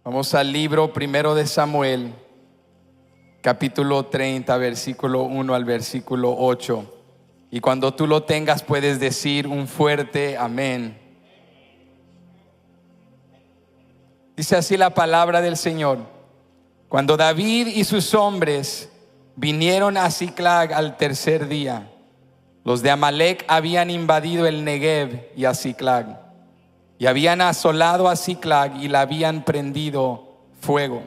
Vamos al libro primero de Samuel, capítulo 30, versículo 1 al versículo 8. Y cuando tú lo tengas puedes decir un fuerte amén. Dice así la palabra del Señor. Cuando David y sus hombres vinieron a Siclag al tercer día, los de Amalec habían invadido el Negev y a Siclag, y habían asolado a Siclag y la habían prendido fuego,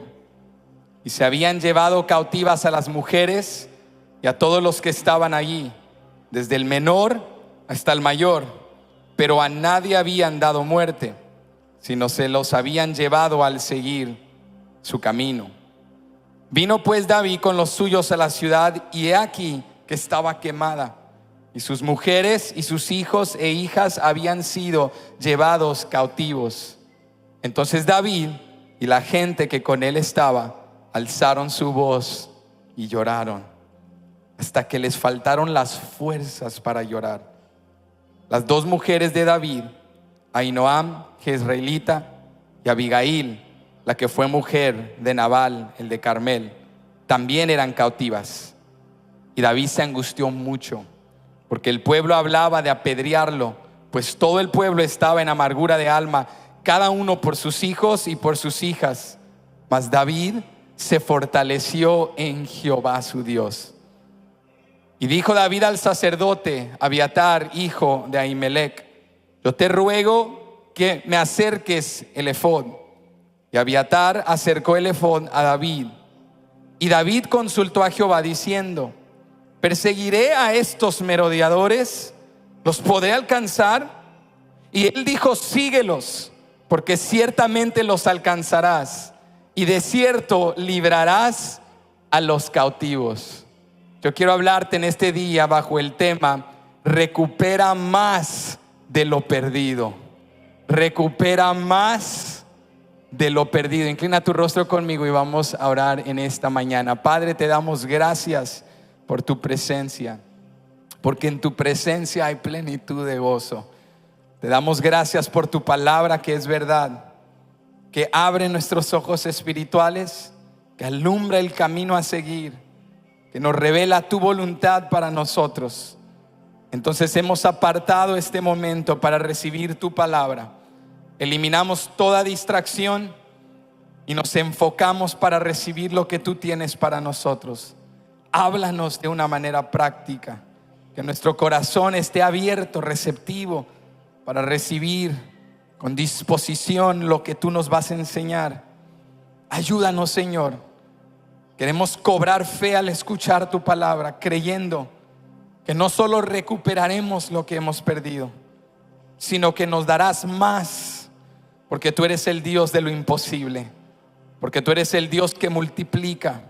y se habían llevado cautivas a las mujeres y a todos los que estaban allí, desde el menor hasta el mayor, pero a nadie habían dado muerte, sino se los habían llevado al seguir su camino. Vino pues David con los suyos a la ciudad, y he aquí que estaba quemada, y sus mujeres y sus hijos e hijas habían sido llevados cautivos. Entonces David y la gente que con él estaba alzaron su voz y lloraron, hasta que les faltaron las fuerzas para llorar. Las dos mujeres de David, Ahinoam, jezreelita, y Abigail, la que fue mujer de Nabal, el de Carmel, también eran cautivas. Y David se angustió mucho, porque el pueblo hablaba de apedrearlo, pues todo el pueblo estaba en amargura de alma, cada uno por sus hijos y por sus hijas. Mas David se fortaleció en Jehová su Dios. Y dijo David al sacerdote Abiatar, hijo de Ahimelech: yo te ruego que me acerques el efod. Y Abiatar acercó el efod a David. Y David consultó a Jehová diciendo: ¿perseguiré a estos merodeadores? ¿Los podré alcanzar? Y él dijo: síguelos, porque ciertamente los alcanzarás, y de cierto librarás a los cautivos. Yo quiero hablarte en este día bajo el tema: recupera más de lo perdido. Recupera más de lo perdido. Inclina tu rostro conmigo y vamos a orar en esta mañana. Padre, te damos gracias por tu presencia, porque en tu presencia hay plenitud de gozo. Te damos gracias por tu palabra, que es verdad, que abre nuestros ojos espirituales, que alumbra el camino a seguir, que nos revela tu voluntad para nosotros. Entonces hemos apartado este momento para recibir tu palabra. Eliminamos toda distracción y nos enfocamos para recibir lo que tú tienes para nosotros. Háblanos de una manera práctica, que nuestro corazón esté abierto, receptivo, para recibir con disposición lo que tú nos vas a enseñar. Ayúdanos, Señor. Queremos cobrar fe al escuchar tu palabra, creyendo que no solo recuperaremos lo que hemos perdido, sino que nos darás más, porque tú eres el Dios de lo imposible, porque tú eres el Dios que multiplica,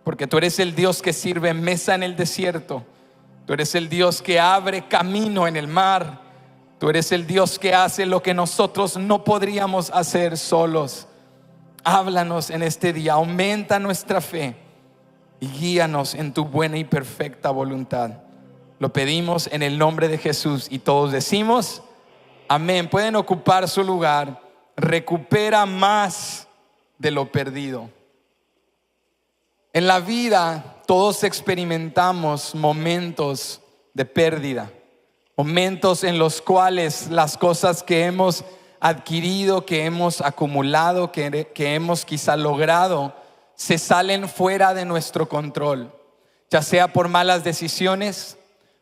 porque tú eres el Dios que sirve mesa en el desierto, tú eres el Dios que abre camino en el mar, tú eres el Dios que hace lo que nosotros no podríamos hacer solos. Háblanos en este día, aumenta nuestra fe y guíanos en tu buena y perfecta voluntad. Lo pedimos en el nombre de Jesús, y todos decimos amén. Pueden ocupar su lugar. Recupera más de lo perdido. En la vida todos experimentamos momentos de pérdida, momentos en los cuales las cosas que hemos adquirido, que hemos acumulado, que hemos quizá logrado, se salen fuera de nuestro control, ya sea por malas decisiones,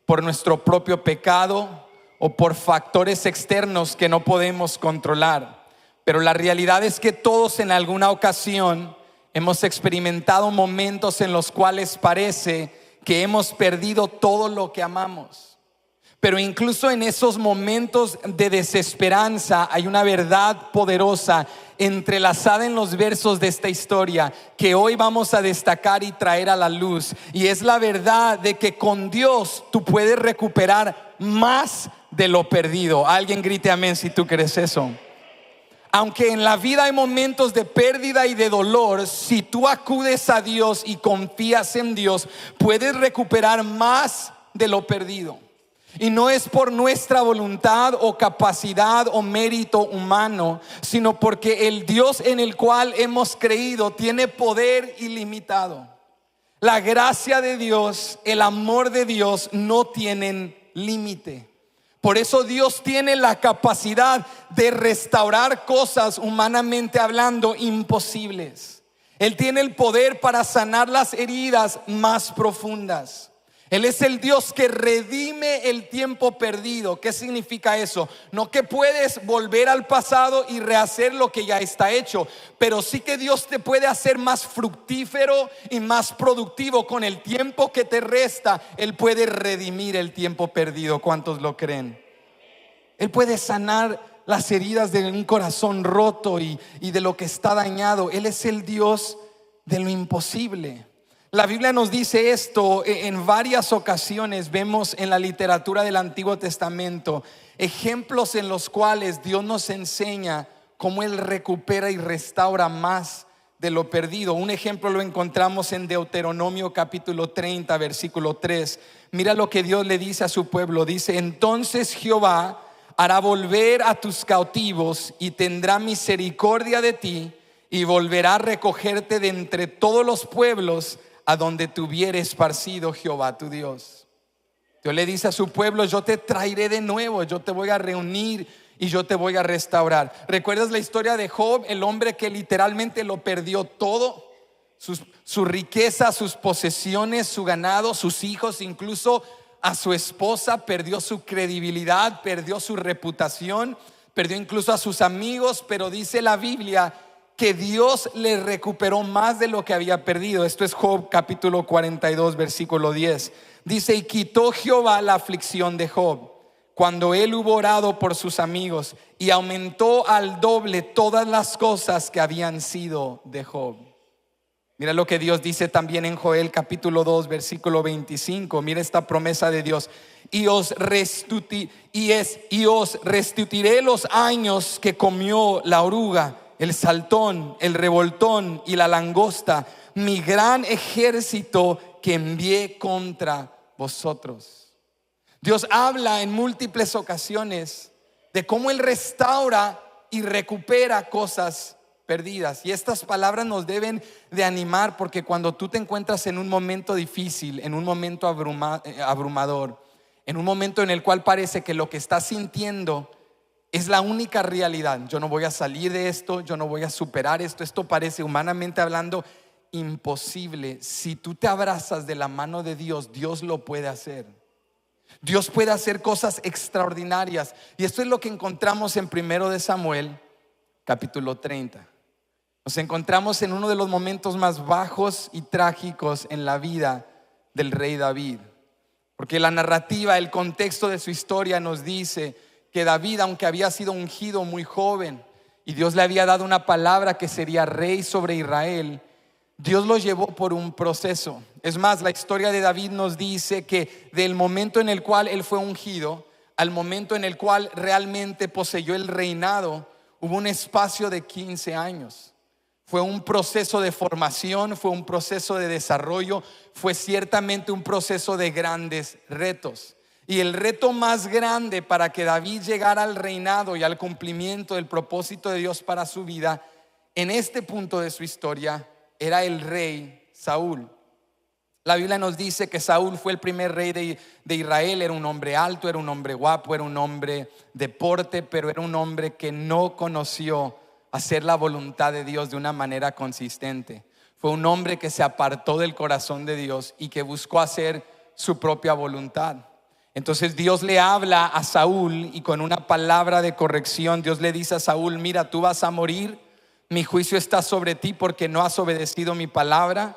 por nuestro propio pecado o por factores externos que no podemos controlar. Pero la realidad es que todos en alguna ocasión hemos experimentado momentos en los cuales parece que hemos perdido todo lo que amamos. Pero incluso en esos momentos de desesperanza hay una verdad poderosa entrelazada en los versos de esta historia que hoy vamos a destacar y traer a la luz. Y es la verdad de que con Dios tú puedes recuperar más de lo perdido. Alguien grite amén si tú crees eso. Aunque en la vida hay momentos de pérdida y de dolor, si tú acudes a Dios y confías en Dios, puedes recuperar más de lo perdido. Y no es por nuestra voluntad o capacidad o mérito humano, sino porque el Dios en el cual hemos creído tiene poder ilimitado. La gracia de Dios, el amor de Dios no tienen límite. Por eso Dios tiene la capacidad de restaurar cosas, humanamente hablando, imposibles. Él tiene el poder para sanar las heridas más profundas. Él es el Dios que redime el tiempo perdido. ¿Qué significa eso? No que puedes volver al pasado y rehacer lo que ya está hecho, pero sí que Dios te puede hacer más fructífero y más productivo. Con el tiempo que te resta, Él puede redimir el tiempo perdido. ¿Cuántos lo creen? Él puede sanar las heridas de un corazón roto y de lo que está dañado. Él es el Dios de lo imposible. La Biblia nos dice esto en varias ocasiones. Vemos en la literatura del Antiguo Testamento ejemplos en los cuales Dios nos enseña cómo Él recupera y restaura más de lo perdido. Un ejemplo lo encontramos en Deuteronomio capítulo 30 versículo 3. Mira lo que Dios le dice a su pueblo. Dice: entonces Jehová hará volver a tus cautivos y tendrá misericordia de ti, y volverá a recogerte de entre todos los pueblos a donde te hubiere esparcido Jehová tu Dios. Dios le dice a su pueblo: yo te traeré de nuevo, yo te voy a reunir y yo te voy a restaurar. ¿Recuerdas la historia de Job? El hombre que literalmente lo perdió todo, su riqueza, sus posesiones, su ganado, sus hijos, incluso a su esposa. Perdió su credibilidad, perdió su reputación, perdió incluso a sus amigos. Pero dice la Biblia que Dios le recuperó más de lo que había perdido. Esto es Job capítulo 42 versículo 10. Dice: y quitó Jehová la aflicción de Job cuando él hubo orado por sus amigos, y aumentó al doble todas las cosas que habían sido de Job. Mira lo que Dios dice también en Joel capítulo 2 versículo 25. Mira esta promesa de Dios: y os restituiré los años que comió la oruga, el saltón, el revoltón y la langosta, mi gran ejército que envié contra vosotros. Dios habla en múltiples ocasiones de cómo Él restaura y recupera cosas perdidas. Y estas palabras nos deben de animar, porque cuando tú te encuentras en un momento difícil, en un momento abrumador, en un momento en el cual parece que lo que estás sintiendo es la única realidad. Yo no voy a salir de esto, yo no voy a superar esto. Esto parece, humanamente hablando, imposible. Si tú te abrazas de la mano de Dios, Dios lo puede hacer. Dios puede hacer cosas extraordinarias. Y esto es lo que encontramos en 1 de Samuel capítulo 30. Nos encontramos en uno de los momentos más bajos y trágicos en la vida del rey David. Porque la narrativa, el contexto de su historia nos dice que David, aunque había sido ungido muy joven y Dios le había dado una palabra que sería rey sobre Israel, Dios lo llevó por un proceso. Es más, la historia de David nos dice que del momento en el cual él fue ungido al momento en el cual realmente poseyó el reinado, hubo un espacio de 15 años. Fue un proceso de formación, fue un proceso de desarrollo, fue ciertamente un proceso de grandes retos. Y el reto más grande para que David llegara al reinado y al cumplimiento del propósito de Dios para su vida, en este punto de su historia, era el rey Saúl. La Biblia nos dice que Saúl fue el primer rey de Israel. Era un hombre alto, era un hombre guapo, era un hombre de porte, pero era un hombre que no conoció hacer la voluntad de Dios de una manera consistente. Fue un hombre que se apartó del corazón de Dios y que buscó hacer su propia voluntad. Entonces Dios le habla a Saúl y con una palabra de corrección Dios le dice a Saúl: mira, tú vas a morir, mi juicio está sobre ti porque no has obedecido mi palabra,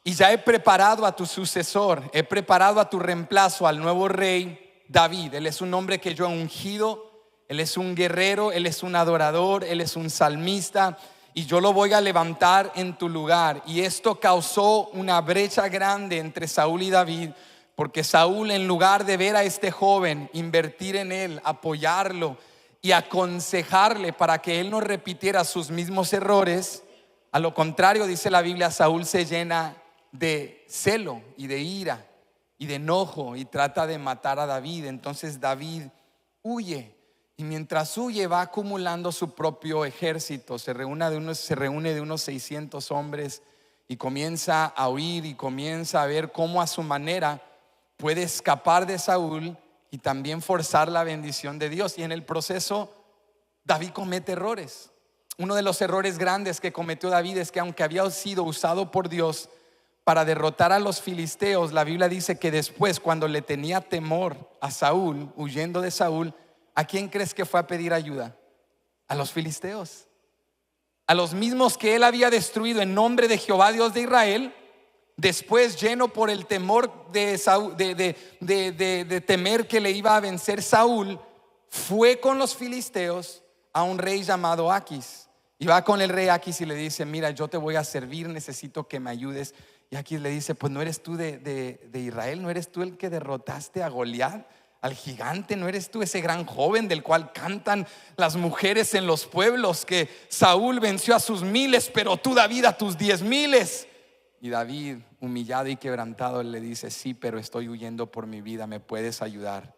y ya he preparado a tu sucesor, he preparado a tu reemplazo, al nuevo rey David. Él es un hombre que yo he ungido, él es un guerrero, él es un adorador, él es un salmista, y yo lo voy a levantar en tu lugar. Y esto causó una brecha grande entre Saúl y David, porque Saúl, en lugar de ver a este joven, invertir en él, apoyarlo y aconsejarle para que él no repitiera sus mismos errores, a lo contrario, dice la Biblia, Saúl se llena de celo y de ira. y de enojo y trata de matar a David. Entonces David huye, y mientras huye va acumulando su propio ejército. Se reúne de unos 600 hombres y comienza a huir y comienza a ver cómo a su manera puede escapar de Saúl y también forzar la bendición de Dios. Y en el proceso David comete errores. Uno de los errores grandes que cometió David es que, aunque había sido usado por Dios para derrotar a los filisteos, la Biblia dice que después, cuando le tenía temor a Saúl, huyendo de Saúl, ¿a quién crees que fue a pedir ayuda? A los filisteos, a los mismos que él había destruido en nombre de Jehová, Dios de Israel. Después, lleno por el temor de temer que le iba a vencer Saúl, fue con los filisteos a un rey llamado Aquis. Y va con el rey Aquis y le dice: mira, yo te voy a servir, necesito que me ayudes. Y Aquis le dice: pues no eres tú de Israel, no eres tú el que derrotaste a Goliat, al gigante, no eres tú ese gran joven del cual cantan las mujeres en los pueblos, que Saúl venció a sus miles, pero tú, David, a tus 10,000. Y David, humillado y quebrantado, le dice: sí, pero estoy huyendo por mi vida, ¿me puedes ayudar?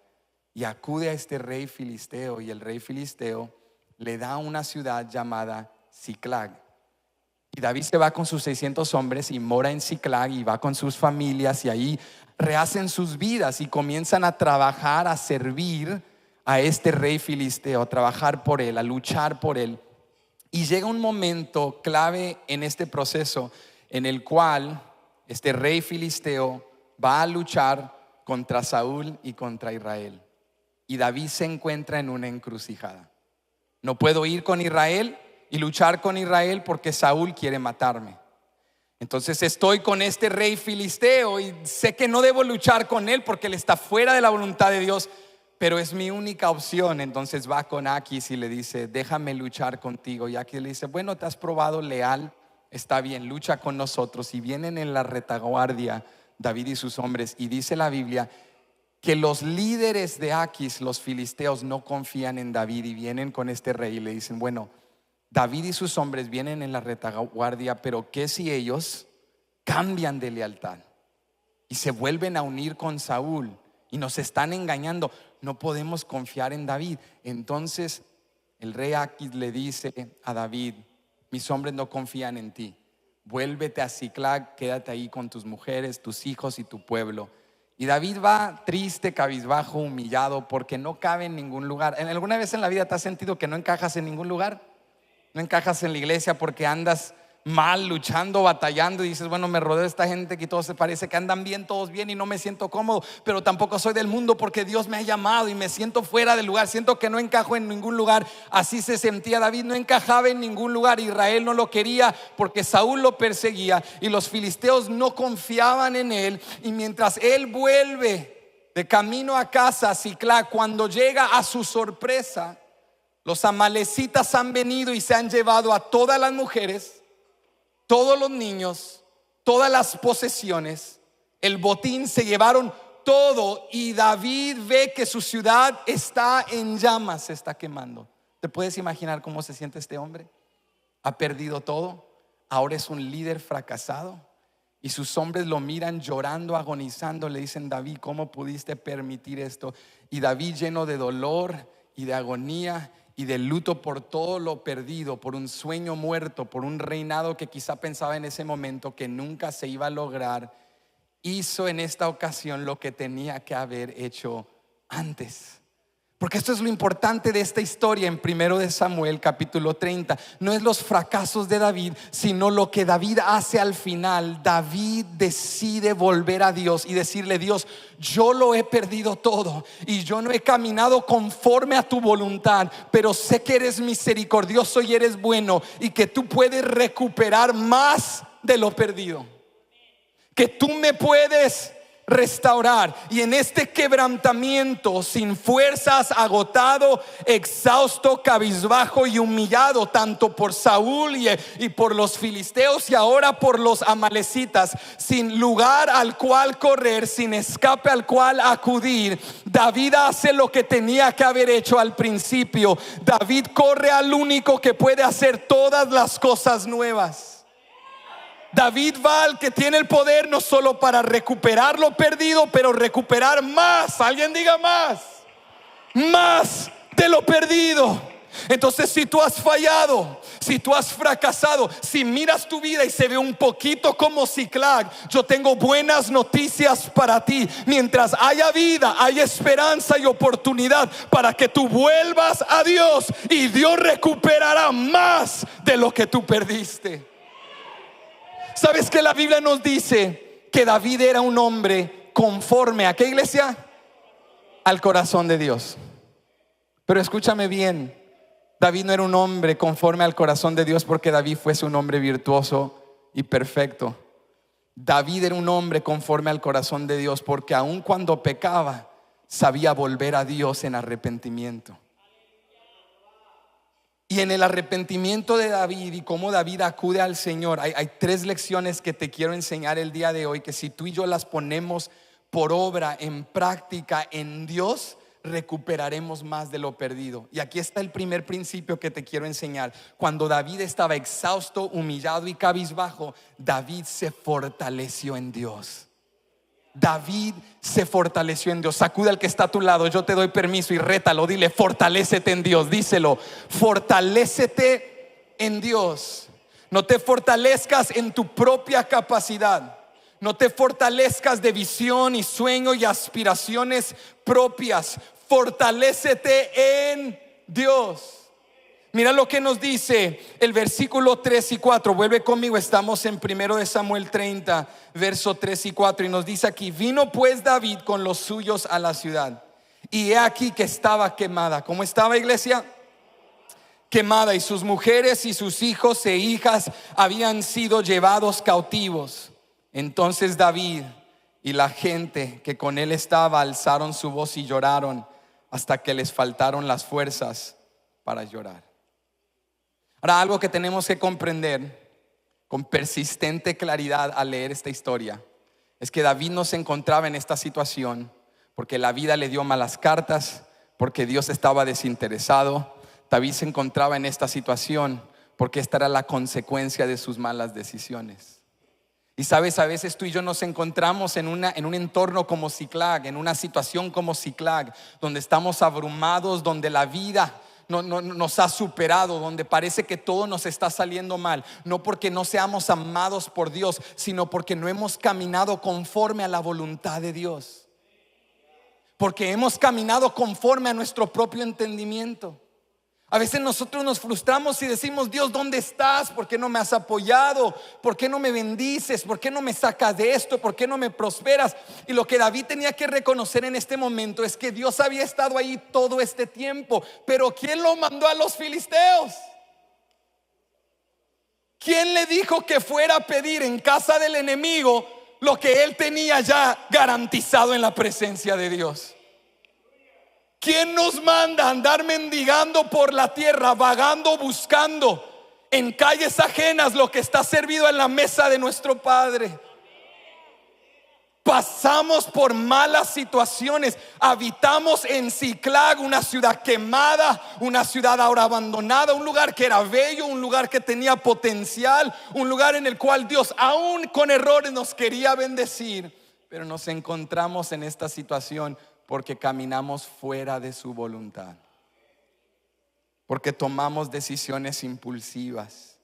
Y acude a este rey filisteo, y el rey filisteo le da una ciudad llamada Siclag. Y David se va con sus 600 hombres y mora en Siclag, y va con sus familias, y ahí rehacen sus vidas y comienzan a trabajar, a servir a este rey filisteo, a trabajar por él, a luchar por él. Y llega un momento clave en este proceso en el cual este rey filisteo va a luchar contra Saúl y contra Israel. Y David se encuentra en una encrucijada. No puedo ir con Israel y luchar con Israel porque Saúl quiere matarme. Entonces estoy con este rey filisteo y sé que no debo luchar con él porque él está fuera de la voluntad de Dios, pero es mi única opción. Entonces va con Aquis y le dice: déjame luchar contigo. Y Aquis le dice: bueno, te has probado leal, está bien, lucha con nosotros. Y vienen en la retaguardia David y sus hombres, y dice la Biblia que los líderes de Aquis, los filisteos, no confían en David y vienen con este rey y le dicen: bueno, David y sus hombres vienen en la retaguardia, pero ¿qué si ellos cambian de lealtad y se vuelven a unir con Saúl y nos están engañando? No podemos confiar en David. Entonces el rey Aquis le dice a David: mis hombres no confían en ti, vuélvete a Siclag, quédate ahí con tus mujeres, tus hijos y tu pueblo. Y David va triste, cabizbajo, humillado, porque no cabe en ningún lugar. ¿Alguna vez en la vida te has sentido que no encajas en ningún lugar? No encajas en la iglesia porque andas mal, luchando, batallando, y dices: bueno, me rodeo de esta gente que todos se parece que andan bien, todos bien, y no me siento cómodo, pero tampoco soy del mundo porque Dios me ha llamado y me siento fuera del lugar, siento que no encajo en ningún lugar. Así se sentía David, no encajaba en ningún lugar. Israel no lo quería porque Saúl lo perseguía y los filisteos no confiaban en él. Y mientras él vuelve de camino a casa, a Siclag, cuando llega, a su sorpresa, los amalecitas han venido y se han llevado a todas las mujeres, todos los niños, todas las posesiones, el botín, se llevaron todo. Y David ve que su ciudad está en llamas, se está quemando. ¿Te puedes imaginar cómo se siente este hombre? Ha perdido todo, ahora es un líder fracasado, y sus hombres lo miran llorando, agonizando. Le dicen: David, ¿cómo pudiste permitir esto? Y David, lleno de dolor y de agonía y de luto por todo lo perdido, por un sueño muerto, por un reinado que quizá pensaba en ese momento que nunca se iba a lograr, hizo en esta ocasión lo que tenía que haber hecho antes. Porque esto es lo importante de esta historia en 1 de Samuel capítulo 30. No es los fracasos de David, sino lo que David hace al final. David decide volver a Dios y decirle: Dios, yo lo he perdido todo y yo no he caminado conforme a tu voluntad, pero sé que eres misericordioso y eres bueno, y que tú puedes recuperar más de lo perdido, que tú me puedes restaurar. Y en este quebrantamiento, sin fuerzas, agotado, exhausto, cabizbajo y humillado, tanto por Saúl y por los filisteos, y ahora por los amalecitas, sin lugar al cual correr, sin escape al cual acudir, David hace lo que tenía que haber hecho al principio. David corre al único que puede hacer todas las cosas nuevas. David va al que tiene el poder no solo para recuperar lo perdido, pero recuperar más. Alguien diga más de lo perdido. Entonces, si tú has fallado, si tú has fracasado, si miras tu vida y se ve un poquito como Ciclag, yo tengo buenas noticias para ti. Mientras haya vida, hay esperanza y oportunidad para que tú vuelvas a Dios, y Dios recuperará más de lo que tú perdiste. ¿Sabes que la Biblia nos dice que David era un hombre conforme a qué, iglesia? Al corazón de Dios. Pero escúchame bien, David no era un hombre conforme al corazón de Dios porque David fuese un hombre virtuoso y perfecto. David era un hombre conforme al corazón de Dios porque aun cuando pecaba, sabía volver a Dios en arrepentimiento. Y en el arrepentimiento de David y cómo David acude al Señor, hay 3 lecciones que te quiero enseñar el día de hoy, que si tú y yo las ponemos por obra, en práctica, en Dios, recuperaremos más de lo perdido. Y aquí está el primer principio que te quiero enseñar. Cuando David estaba exhausto, humillado y cabizbajo, David se fortaleció en Dios. David se fortaleció en Dios. Sacude al que está a tu lado, yo te doy permiso, y rétalo, dile: fortalécete en Dios. Díselo: fortalécete en Dios. No te fortalezcas en tu propia capacidad. No te fortalezcas de visión y sueño y aspiraciones propias. Fortalécete en Dios. Mira lo que nos dice el versículo 3 y 4. Vuelve conmigo, estamos en 1 Samuel 30, verso 3 y 4. Y nos dice aquí: vino pues David con los suyos a la ciudad, y he aquí que estaba quemada. ¿Cómo estaba, iglesia? Quemada, y sus mujeres y sus hijos e hijas habían sido llevados cautivos. Entonces David y la gente que con él estaba alzaron su voz y lloraron hasta que les faltaron las fuerzas para llorar. Ahora, algo que tenemos que comprender con persistente claridad al leer esta historia es que David no se encontraba en esta situación porque la vida le dio malas cartas, porque Dios estaba desinteresado. David se encontraba en esta situación porque esta era la consecuencia de sus malas decisiones. Y sabes, a veces tú y yo nos encontramos en un entorno como Ciclag, en una situación como Ciclag, donde estamos abrumados, donde la vida nos ha superado, donde parece que todo nos está saliendo mal. No porque no seamos amados por Dios, sino porque no hemos caminado conforme a la voluntad de Dios. Porque hemos caminado conforme a nuestro propio entendimiento. A veces nosotros nos frustramos y decimos: Dios, ¿dónde estás? ¿Por qué no me has apoyado? ¿Por qué no me bendices? ¿Por qué no me sacas de esto? ¿Por qué no me prosperas? Y lo que David tenía que reconocer en este momento es que Dios había estado ahí todo este tiempo. Pero ¿quién lo mandó a los filisteos? ¿Quién le dijo que fuera a pedir en casa del enemigo lo que él tenía ya garantizado en la presencia de Dios? ¿Quién nos manda a andar mendigando por la tierra, vagando, buscando en calles ajenas lo que está servido en la mesa de nuestro Padre? Pasamos por malas situaciones. Habitamos en Ciclag, una ciudad quemada, una ciudad ahora abandonada, un lugar que era bello, un lugar que tenía potencial, un lugar en el cual Dios, aún con errores, nos quería bendecir. Pero nos encontramos en esta situación porque caminamos fuera de su voluntad, porque tomamos decisiones impulsivas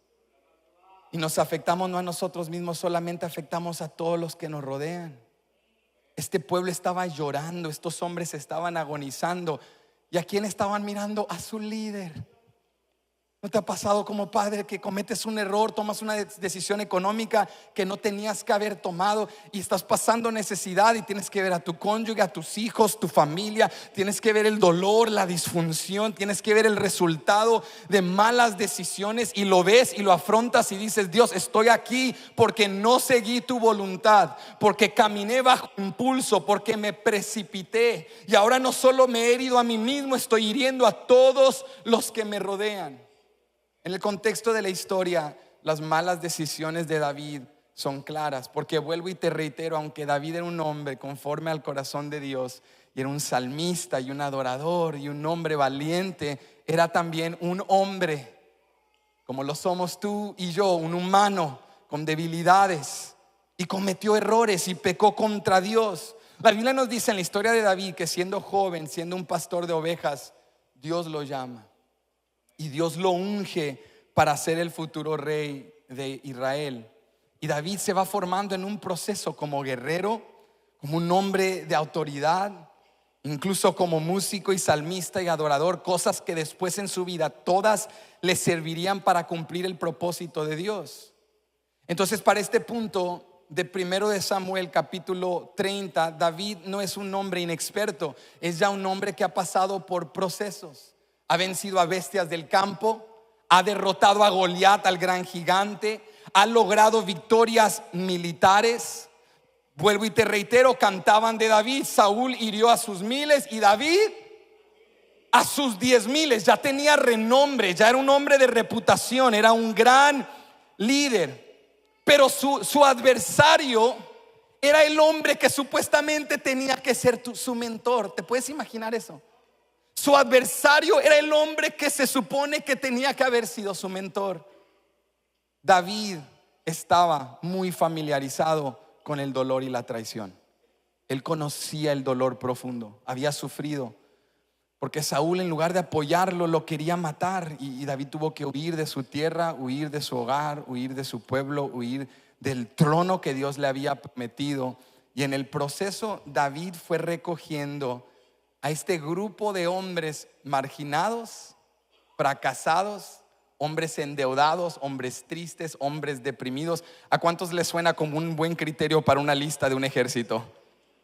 y nos afectamos no a nosotros mismos, solamente afectamos a todos los que nos rodean. Este pueblo estaba llorando, estos hombres estaban agonizando. ¿Y a quién estaban mirando? A su líder. ¿No te ha pasado como padre que cometes un error, tomas una decisión económica que no tenías que haber tomado y estás pasando necesidad y tienes que ver a tu cónyuge, a tus hijos, tu familia, tienes que ver el dolor, la disfunción, tienes que ver el resultado de malas decisiones, y lo ves y lo afrontas y dices: Dios, estoy aquí porque no seguí tu voluntad, porque caminé bajo impulso, porque me precipité, y ahora no solo me he herido a mí mismo, estoy hiriendo a todos los que me rodean. En el contexto de la historia, las malas decisiones de David son claras, porque vuelvo y te reitero, aunque David era un hombre conforme al corazón de Dios, y era un salmista y un adorador y un hombre valiente, era también un hombre como lo somos tú y yo, un humano con debilidades, y cometió errores y pecó contra Dios. La Biblia nos dice en la historia de David que siendo joven, siendo un pastor de ovejas, Dios lo llama y Dios lo unge para ser el futuro rey de Israel. Y David se va formando en un proceso como guerrero, como un hombre de autoridad, incluso como músico y salmista y adorador, cosas que después en su vida todas le servirían para cumplir el propósito de Dios. Entonces, para este punto de 1 de Samuel capítulo 30, David no es un hombre inexperto, es ya un hombre que ha pasado por procesos. Ha vencido a bestias del campo, ha derrotado a Goliat, al gran gigante, ha logrado victorias militares. Vuelvo y te reitero, cantaban de David: Saúl hirió a sus miles y David a sus 10,000. Ya tenía renombre, ya era un hombre de reputación, era un gran líder. Pero su adversario era el hombre que supuestamente tenía que ser su mentor. ¿Te puedes imaginar eso? Su adversario era el hombre que se supone que tenía que haber sido su mentor. David estaba muy familiarizado con el dolor y la traición. Él conocía el dolor profundo, había sufrido, porque Saúl, en lugar de apoyarlo, lo quería matar. Y David tuvo que huir de su tierra, huir de su hogar, huir de su pueblo, huir del trono que Dios le había prometido. Y en el proceso David fue recogiendo a este grupo de hombres marginados, fracasados, hombres endeudados, hombres tristes, hombres deprimidos. ¿A cuántos les suena como un buen criterio para una lista de un ejército?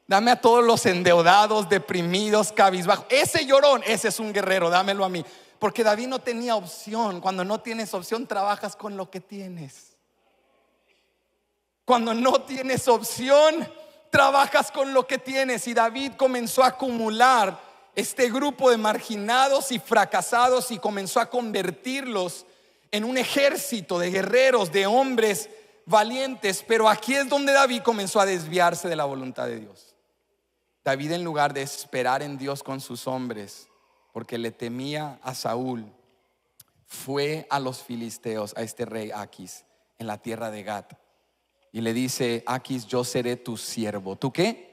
Dame a todos los endeudados, deprimidos, cabizbajos. Ese llorón, ese es un guerrero, dámelo a mí. Porque David no tenía opción. Cuando no tienes opción, trabajas con lo que tienes. Cuando no tienes opción, trabajas con lo que tienes. Y David comenzó a acumular este grupo de marginados y fracasados y comenzó a convertirlos en un ejército de guerreros, de hombres valientes. Pero aquí es donde David comenzó a desviarse de la voluntad de Dios. David, en lugar de esperar en Dios con sus hombres, porque le temía a Saúl, fue a los filisteos, a este rey Aquis, en la tierra de Gat, y le dice: Aquis, yo seré tu siervo. ¿Tú qué?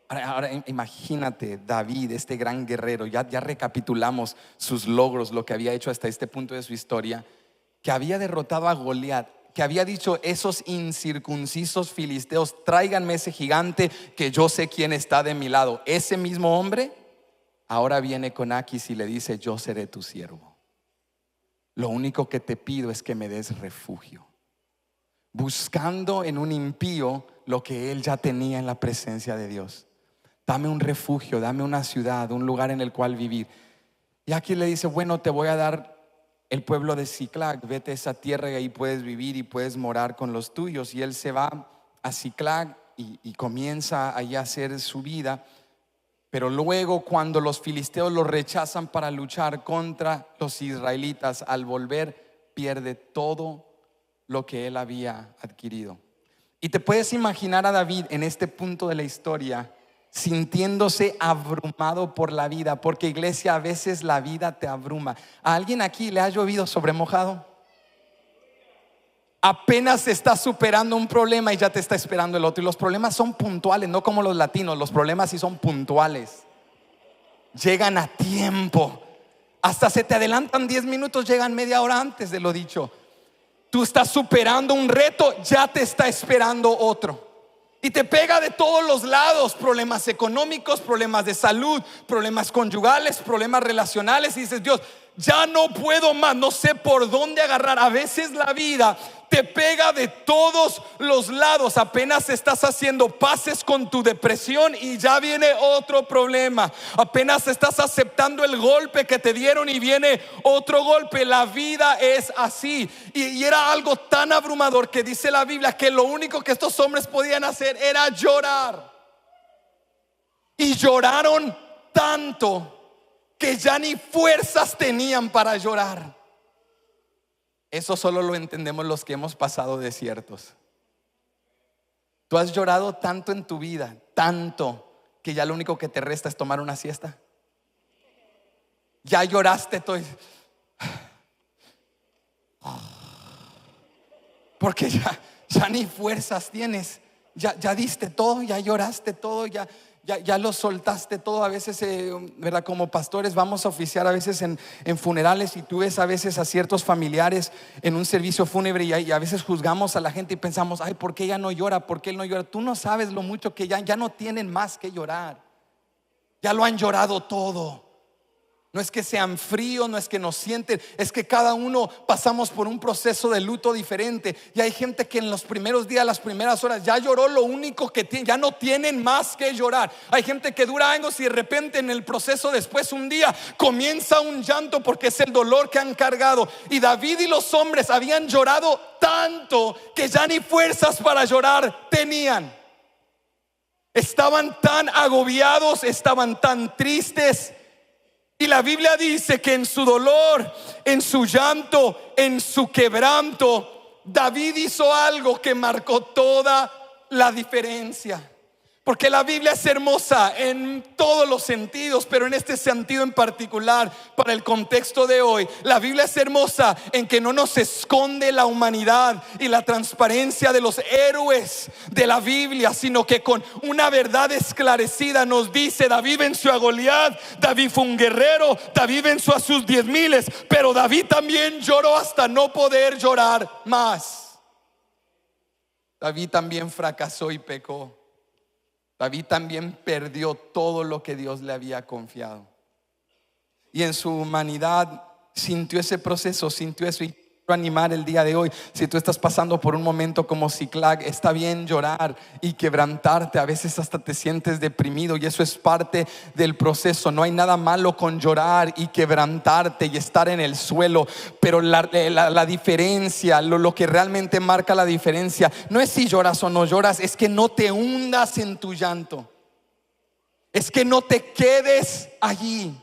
Ahora imagínate David, este gran guerrero. Ya recapitulamos sus logros, lo que había hecho hasta este punto de su historia, que había derrotado a Goliat, que había dicho: esos incircuncisos filisteos, tráiganme ese gigante, que yo sé quién está de mi lado. Ese mismo hombre ahora viene con Aquis y le dice: yo seré tu siervo. Lo único que te pido es que me des refugio. Buscando en un impío lo que él ya tenía en la presencia de Dios. Dame un refugio, dame una ciudad, un lugar en el cual vivir. Y Aquis le dice: bueno, te voy a dar el pueblo de Siclag, vete a esa tierra y ahí puedes vivir y puedes morar con los tuyos. Y él se va a Siclag y comienza allí a hacer su vida. Pero luego, cuando los filisteos lo rechazan para luchar contra los israelitas, al volver pierde todo lo que él había adquirido. Y te puedes imaginar a David en este punto de la historia sintiéndose abrumado por la vida, porque, iglesia, a veces la vida te abruma. ¿A alguien aquí le ha llovido sobre mojado? Apenas estás superando un problema y ya te está esperando el otro. Y los problemas son puntuales, no como los latinos. Los problemas sí son puntuales, llegan a tiempo. Hasta se te adelantan 10 minutos, llegan media hora antes de lo dicho. Tú estás superando un reto, ya te está esperando otro. Y te pega de todos los lados: problemas económicos, problemas de salud, problemas conyugales, problemas relacionales. Y dices: Dios, ya no puedo más, no sé por dónde agarrar. A veces la vida te pega de todos los lados. Apenas estás haciendo paces con tu depresión y ya viene otro problema. Apenas estás aceptando el golpe que te dieron y viene otro golpe. La vida es así. Y era algo tan abrumador que dice la Biblia que lo único que estos hombres podían hacer era llorar. Y lloraron tanto que ya ni fuerzas tenían para llorar. Eso solo lo entendemos los que hemos pasado desiertos. Tú has llorado tanto en tu vida, tanto, que ya lo único que te resta es tomar una siesta. Ya lloraste todo. porque ya ni fuerzas tienes. Ya diste todo, ya lloraste todo, ya lo soltaste todo. A veces, ¿verdad? Como pastores vamos a oficiar a veces en funerales, y tú ves a veces a ciertos familiares en un servicio fúnebre, y a veces juzgamos a la gente y pensamos: ay, ¿por qué ella no llora? ¿Por qué él no llora? Tú no sabes lo mucho que ya no tienen más que llorar. Ya lo han llorado todo. No es que sean fríos, no es que no sienten, es que cada uno pasamos por un proceso de luto diferente. Y hay gente que en los primeros días, las primeras horas, ya lloró lo único que tiene, ya no tienen más que llorar. Hay gente que dura años y de repente en el proceso después un día comienza un llanto porque es el dolor que han cargado. Y David y los hombres habían llorado tanto que ya ni fuerzas para llorar tenían. Estaban tan agobiados, estaban tan tristes. Y la Biblia dice que en su dolor, en su llanto, en su quebranto, David hizo algo que marcó toda la diferencia. Porque la Biblia es hermosa en todos los sentidos, pero en este sentido en particular, para el contexto de hoy, la Biblia es hermosa en que no nos esconde la humanidad y la transparencia de los héroes de la Biblia, sino que con una verdad esclarecida nos dice: David venció a Goliat, David fue un guerrero, David venció a sus 10,000, pero David también lloró hasta no poder llorar más. David también fracasó y pecó. David también perdió todo lo que Dios le había confiado. Y en su humanidad sintió ese proceso, sintió eso. Y quiero animar el día de hoy: si tú estás pasando por un momento como Ziklag, está bien llorar y quebrantarte. A veces hasta te sientes deprimido, y eso es parte del proceso. No hay nada malo con llorar y quebrantarte y estar en el suelo. Pero la diferencia, lo que realmente marca la diferencia, no es si lloras o no lloras, es que no te hundas en tu llanto, es que no te quedes allí.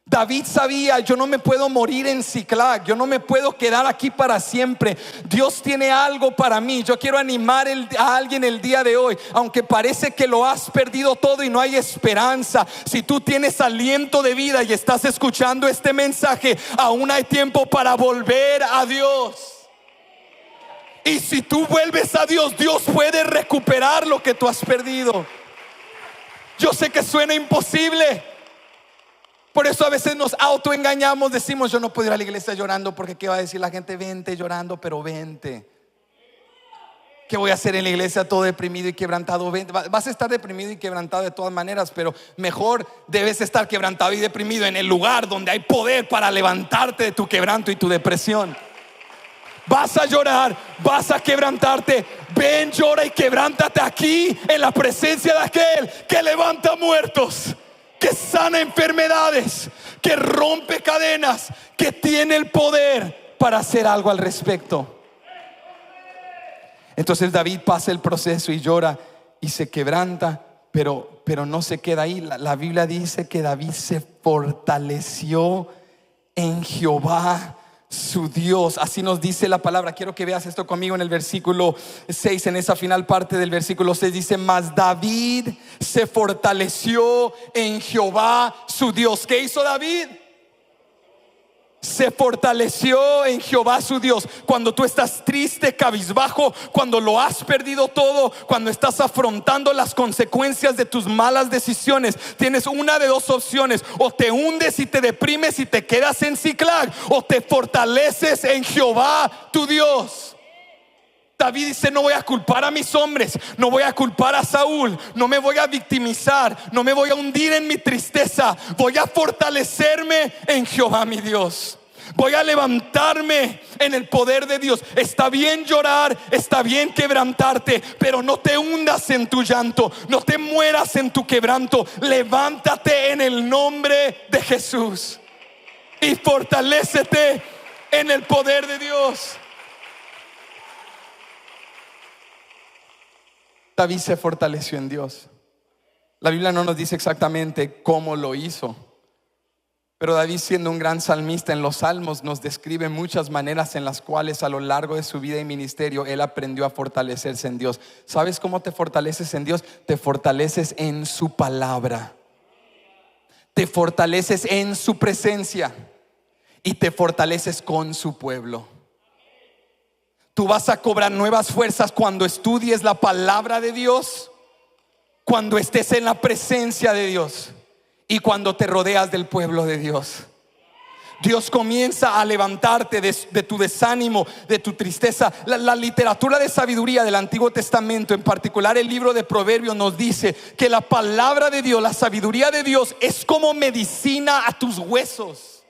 David sabía: yo no me puedo morir en Ziklag, yo no me puedo quedar aquí para siempre. Dios tiene algo para mí. Yo quiero animar a alguien el día de hoy, aunque parece que lo has perdido todo y no hay esperanza. Si tú tienes aliento de vida y estás escuchando este mensaje, aún hay tiempo para volver a Dios. Y si tú vuelves a Dios, Dios puede recuperar lo que tú has perdido. Yo sé que suena imposible. Por eso a veces nos autoengañamos, decimos: yo no puedo ir a la iglesia llorando, porque ¿qué va a decir la gente? Vente llorando, pero vente. ¿Qué voy a hacer en la iglesia todo deprimido y quebrantado? Vente. Vas a estar deprimido y quebrantado de todas maneras, pero mejor debes estar quebrantado y deprimido en el lugar donde hay poder para levantarte de tu quebranto y tu depresión. Vas a llorar, vas a quebrantarte. Ven, llora y quebrántate aquí, en la presencia de aquel que levanta muertos, que sana enfermedades, que rompe cadenas, que tiene el poder para hacer algo al respecto. Entonces David pasa el proceso y llora y se quebranta, pero no se queda ahí. La Biblia dice que David se fortaleció en Jehová su Dios. Así nos dice la palabra. Quiero que veas esto conmigo en el versículo 6. En esa final parte del versículo 6 dice: mas David se fortaleció en Jehová su Dios. ¿Qué hizo David? Se fortaleció en Jehová su Dios. Cuando tú estás triste, cabizbajo, cuando lo has perdido todo, cuando estás afrontando las consecuencias de tus malas decisiones, tienes una de dos opciones: o te hundes y te deprimes y te quedas en Ziklag, o te fortaleces en Jehová tu Dios. David dice: no voy a culpar a mis hombres, no voy a culpar a Saúl, no me voy a victimizar, no me voy a hundir en mi tristeza. Voy a fortalecerme en Jehová mi Dios. Voy a levantarme en el poder de Dios. Está bien llorar, está bien quebrantarte, pero no te hundas en tu llanto, no te mueras en tu quebranto. Levántate en el nombre de Jesús y fortalécete en el poder de Dios. David se fortaleció en Dios. La Biblia no nos dice exactamente cómo lo hizo, pero David, siendo un gran salmista en los salmos, nos describe muchas maneras en las cuales a lo largo de su vida y ministerio él aprendió a fortalecerse en Dios. ¿Sabes cómo te fortaleces en Dios? Te fortaleces en su palabra, te fortaleces en su presencia y te fortaleces con su pueblo. Tú vas a cobrar nuevas fuerzas cuando estudies la palabra de Dios, cuando estés en la presencia de Dios y cuando te rodeas del pueblo de Dios. Dios comienza a levantarte de tu desánimo, de tu tristeza. La literatura de sabiduría del Antiguo Testamento, en particular el libro de Proverbios, nos dice que la palabra de Dios, la sabiduría de Dios, es como medicina a tus huesos.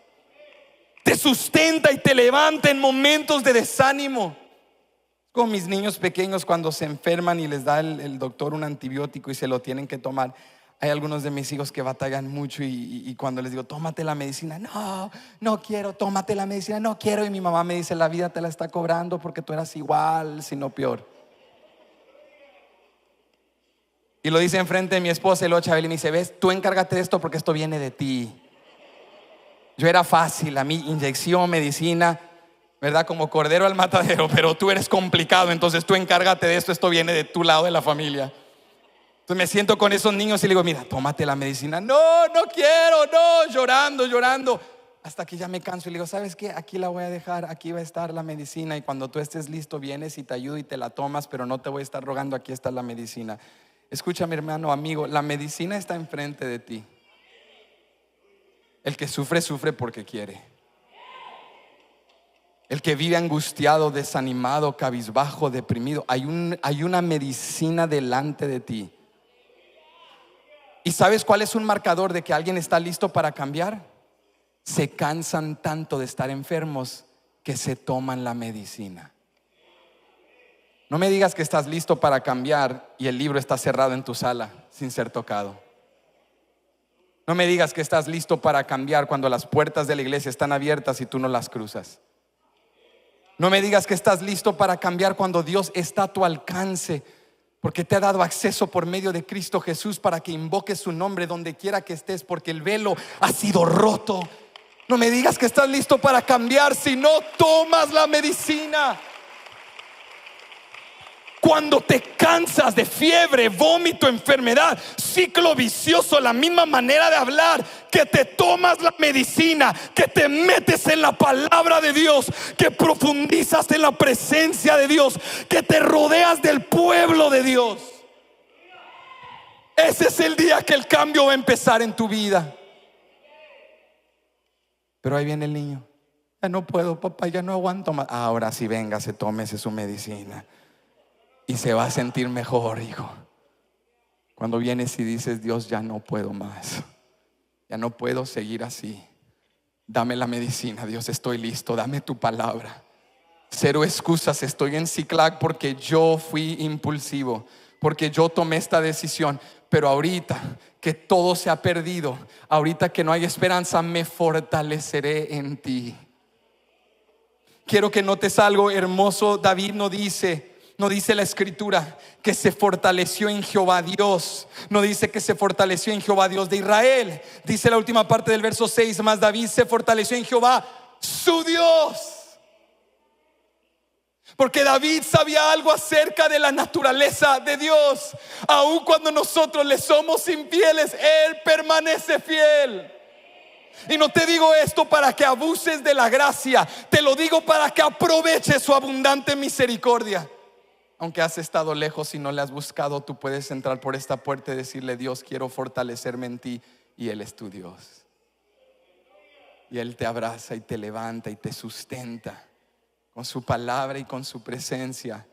Te sustenta y te levanta en momentos de desánimo. Con mis niños pequeños, cuando se enferman y les da el doctor un antibiótico y se lo tienen que tomar, hay algunos de mis hijos que batallan mucho y cuando les digo, tómate la medicina, no quiero, tómate la medicina, no quiero. Y mi mamá me dice, la vida te la está cobrando porque tú eras igual, sino peor. Y lo dice enfrente de mi esposa y luego Chabeli me dice, ves, tú encárgate de esto porque esto viene de ti. Yo era fácil, a mí inyección, medicina, ¿verdad? Como cordero al matadero, pero tú eres complicado, entonces tú encárgate de esto viene de tu lado de la familia. Entonces me siento con esos niños y le digo, mira, tómate la medicina. No quiero, llorando. Hasta que ya me canso y le digo, ¿sabes qué? Aquí la voy a dejar, aquí va a estar la medicina. Y cuando tú estés listo vienes y te ayudo y te la tomas, pero no te voy a estar rogando, aquí está la medicina. Escucha, mi hermano, amigo, la medicina está enfrente de ti. El que sufre, sufre porque quiere. El que vive angustiado, desanimado, cabizbajo, deprimido, hay una medicina delante de ti. ¿Y sabes cuál es un marcador de que alguien está listo para cambiar? Se cansan tanto de estar enfermos que se toman la medicina. No me digas que estás listo para cambiar y el libro está cerrado en tu sala sin ser tocado. No me digas que estás listo para cambiar cuando las puertas de la iglesia están abiertas y tú no las cruzas. No me digas que estás listo para cambiar cuando Dios está a tu alcance, porque te ha dado acceso por medio de Cristo Jesús para que invoques su nombre donde quiera que estés, porque el velo ha sido roto. No me digas que estás listo para cambiar si no tomas la medicina. Cuando te cansas de fiebre, vómito, enfermedad, ciclo vicioso, la misma manera de hablar, que te tomas la medicina, que te metes en la palabra de Dios, que profundizas en la presencia de Dios, que te rodeas del pueblo de Dios. Ese es el día que el cambio va a empezar en tu vida. Pero ahí viene el niño. Ya no puedo, papá, ya no aguanto más. Ahora sí, véngase, tómese su medicina y se va a sentir mejor, hijo. Cuando vienes y dices, Dios, ya no puedo más, ya no puedo seguir así, dame la medicina, Dios, estoy listo, dame tu palabra. Cero excusas, estoy en Ciclac porque yo fui impulsivo, porque yo tomé esta decisión. Pero ahorita que todo se ha perdido, ahorita que no hay esperanza, me fortaleceré en ti. Quiero que notes algo hermoso. David no dice la escritura que se fortaleció en Jehová Dios. No dice que se fortaleció en Jehová Dios de Israel. Dice la última parte del verso 6, más David se fortaleció en Jehová su Dios. Porque David sabía algo acerca de la naturaleza de Dios. Aun cuando nosotros le somos infieles, Él permanece fiel. Y no te digo esto para que abuses de la gracia, te lo digo para que aproveches su abundante misericordia. Aunque has estado lejos y no le has buscado, tú puedes entrar por esta puerta y decirle, Dios, quiero fortalecerme en ti. Y Él es tu Dios. Y Él te abraza y te levanta y te sustenta con su palabra y con su presencia.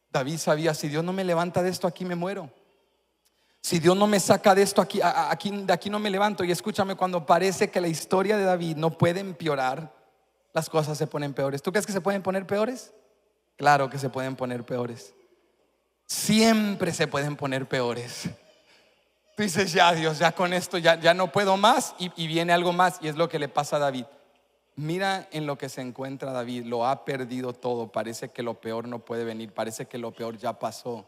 David sabía, si Dios no me levanta de esto, aquí me muero. Si Dios no me saca de esto, de aquí no me levanto. Y escúchame, cuando parece que la historia de David no puede empeorar, las cosas se ponen peores. ¿Tú crees que se pueden poner peores? Claro que se pueden poner peores. Siempre se pueden poner peores. Tú dices, ya Dios, ya con esto ya no puedo más, y viene algo más. Y es lo que le pasa a David. Mira en lo que se encuentra David. Lo ha perdido todo. Parece que lo peor no puede venir. Parece que lo peor ya pasó.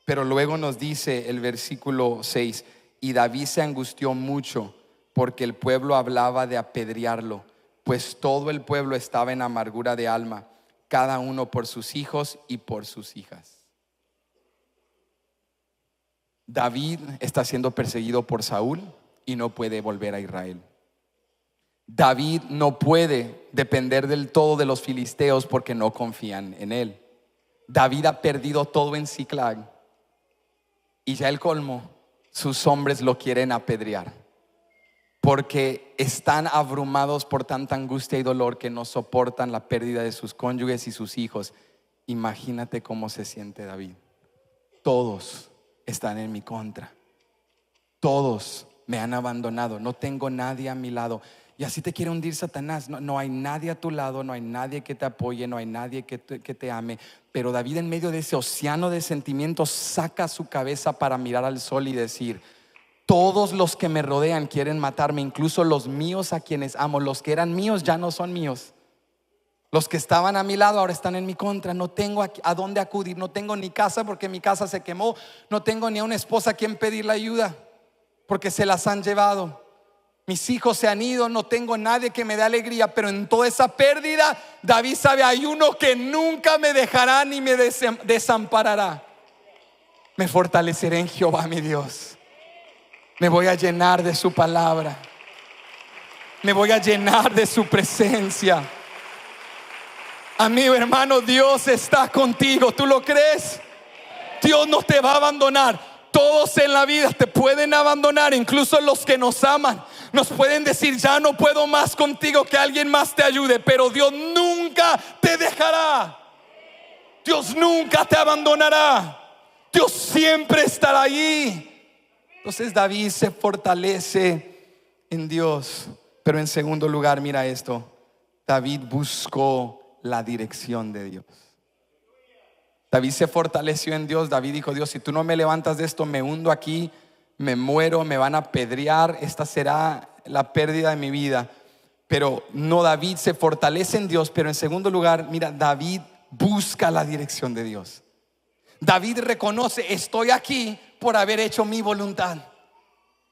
Pero luego nos dice el versículo 6: y David se angustió mucho porque el pueblo hablaba de apedrearlo, pues todo el pueblo estaba en amargura de alma, cada uno por sus hijos y por sus hijas. David está siendo perseguido por Saúl y no puede volver a Israel. David no puede depender del todo de los filisteos porque no confían en él. David ha perdido todo en Ziklag y ya el colmo, sus hombres lo quieren apedrear porque están abrumados por tanta angustia y dolor que no soportan la pérdida de sus cónyuges y sus hijos. Imagínate cómo se siente David. Todos están en mi contra, todos me han abandonado, no tengo nadie a mi lado. Y así te quiere hundir Satanás. No hay nadie a tu lado, no hay nadie que te apoye, no hay nadie que te ame. Pero David, en medio de ese océano de sentimientos, saca su cabeza para mirar al sol y decir: todos los que me rodean quieren matarme, incluso los míos a quienes amo. Los que eran míos ya no son míos. Los que estaban a mi lado ahora están en mi contra. No tengo a dónde acudir, no tengo ni casa porque mi casa se quemó, no tengo ni a una esposa a quien pedirle ayuda porque se las han llevado. Mis hijos se han ido, no tengo nadie que me dé alegría. Pero en toda esa pérdida, David sabe: hay uno que nunca me dejará ni me desamparará. Me fortaleceré en Jehová mi Dios. Me voy a llenar de su palabra, me voy a llenar de su presencia. Amigo, hermano, Dios está contigo. ¿Tú lo crees? Dios no te va a abandonar. Todos en la vida te pueden abandonar, incluso los que nos aman. Nos pueden decir: ya no puedo más contigo, que alguien más te ayude. Pero Dios nunca te dejará. Dios nunca te abandonará. Dios siempre estará allí. Entonces David se fortalece en Dios. Pero en segundo lugar, mira esto: David buscó la dirección de Dios. David se fortaleció en Dios. David dijo: Dios, si tú no me levantas de esto, me hundo aquí, me muero, me van a apedrear, esta será la pérdida de mi vida. Pero no, David se fortalece en Dios. Pero en segundo lugar, mira, David busca la dirección de Dios. David reconoce: estoy aquí por haber hecho mi voluntad,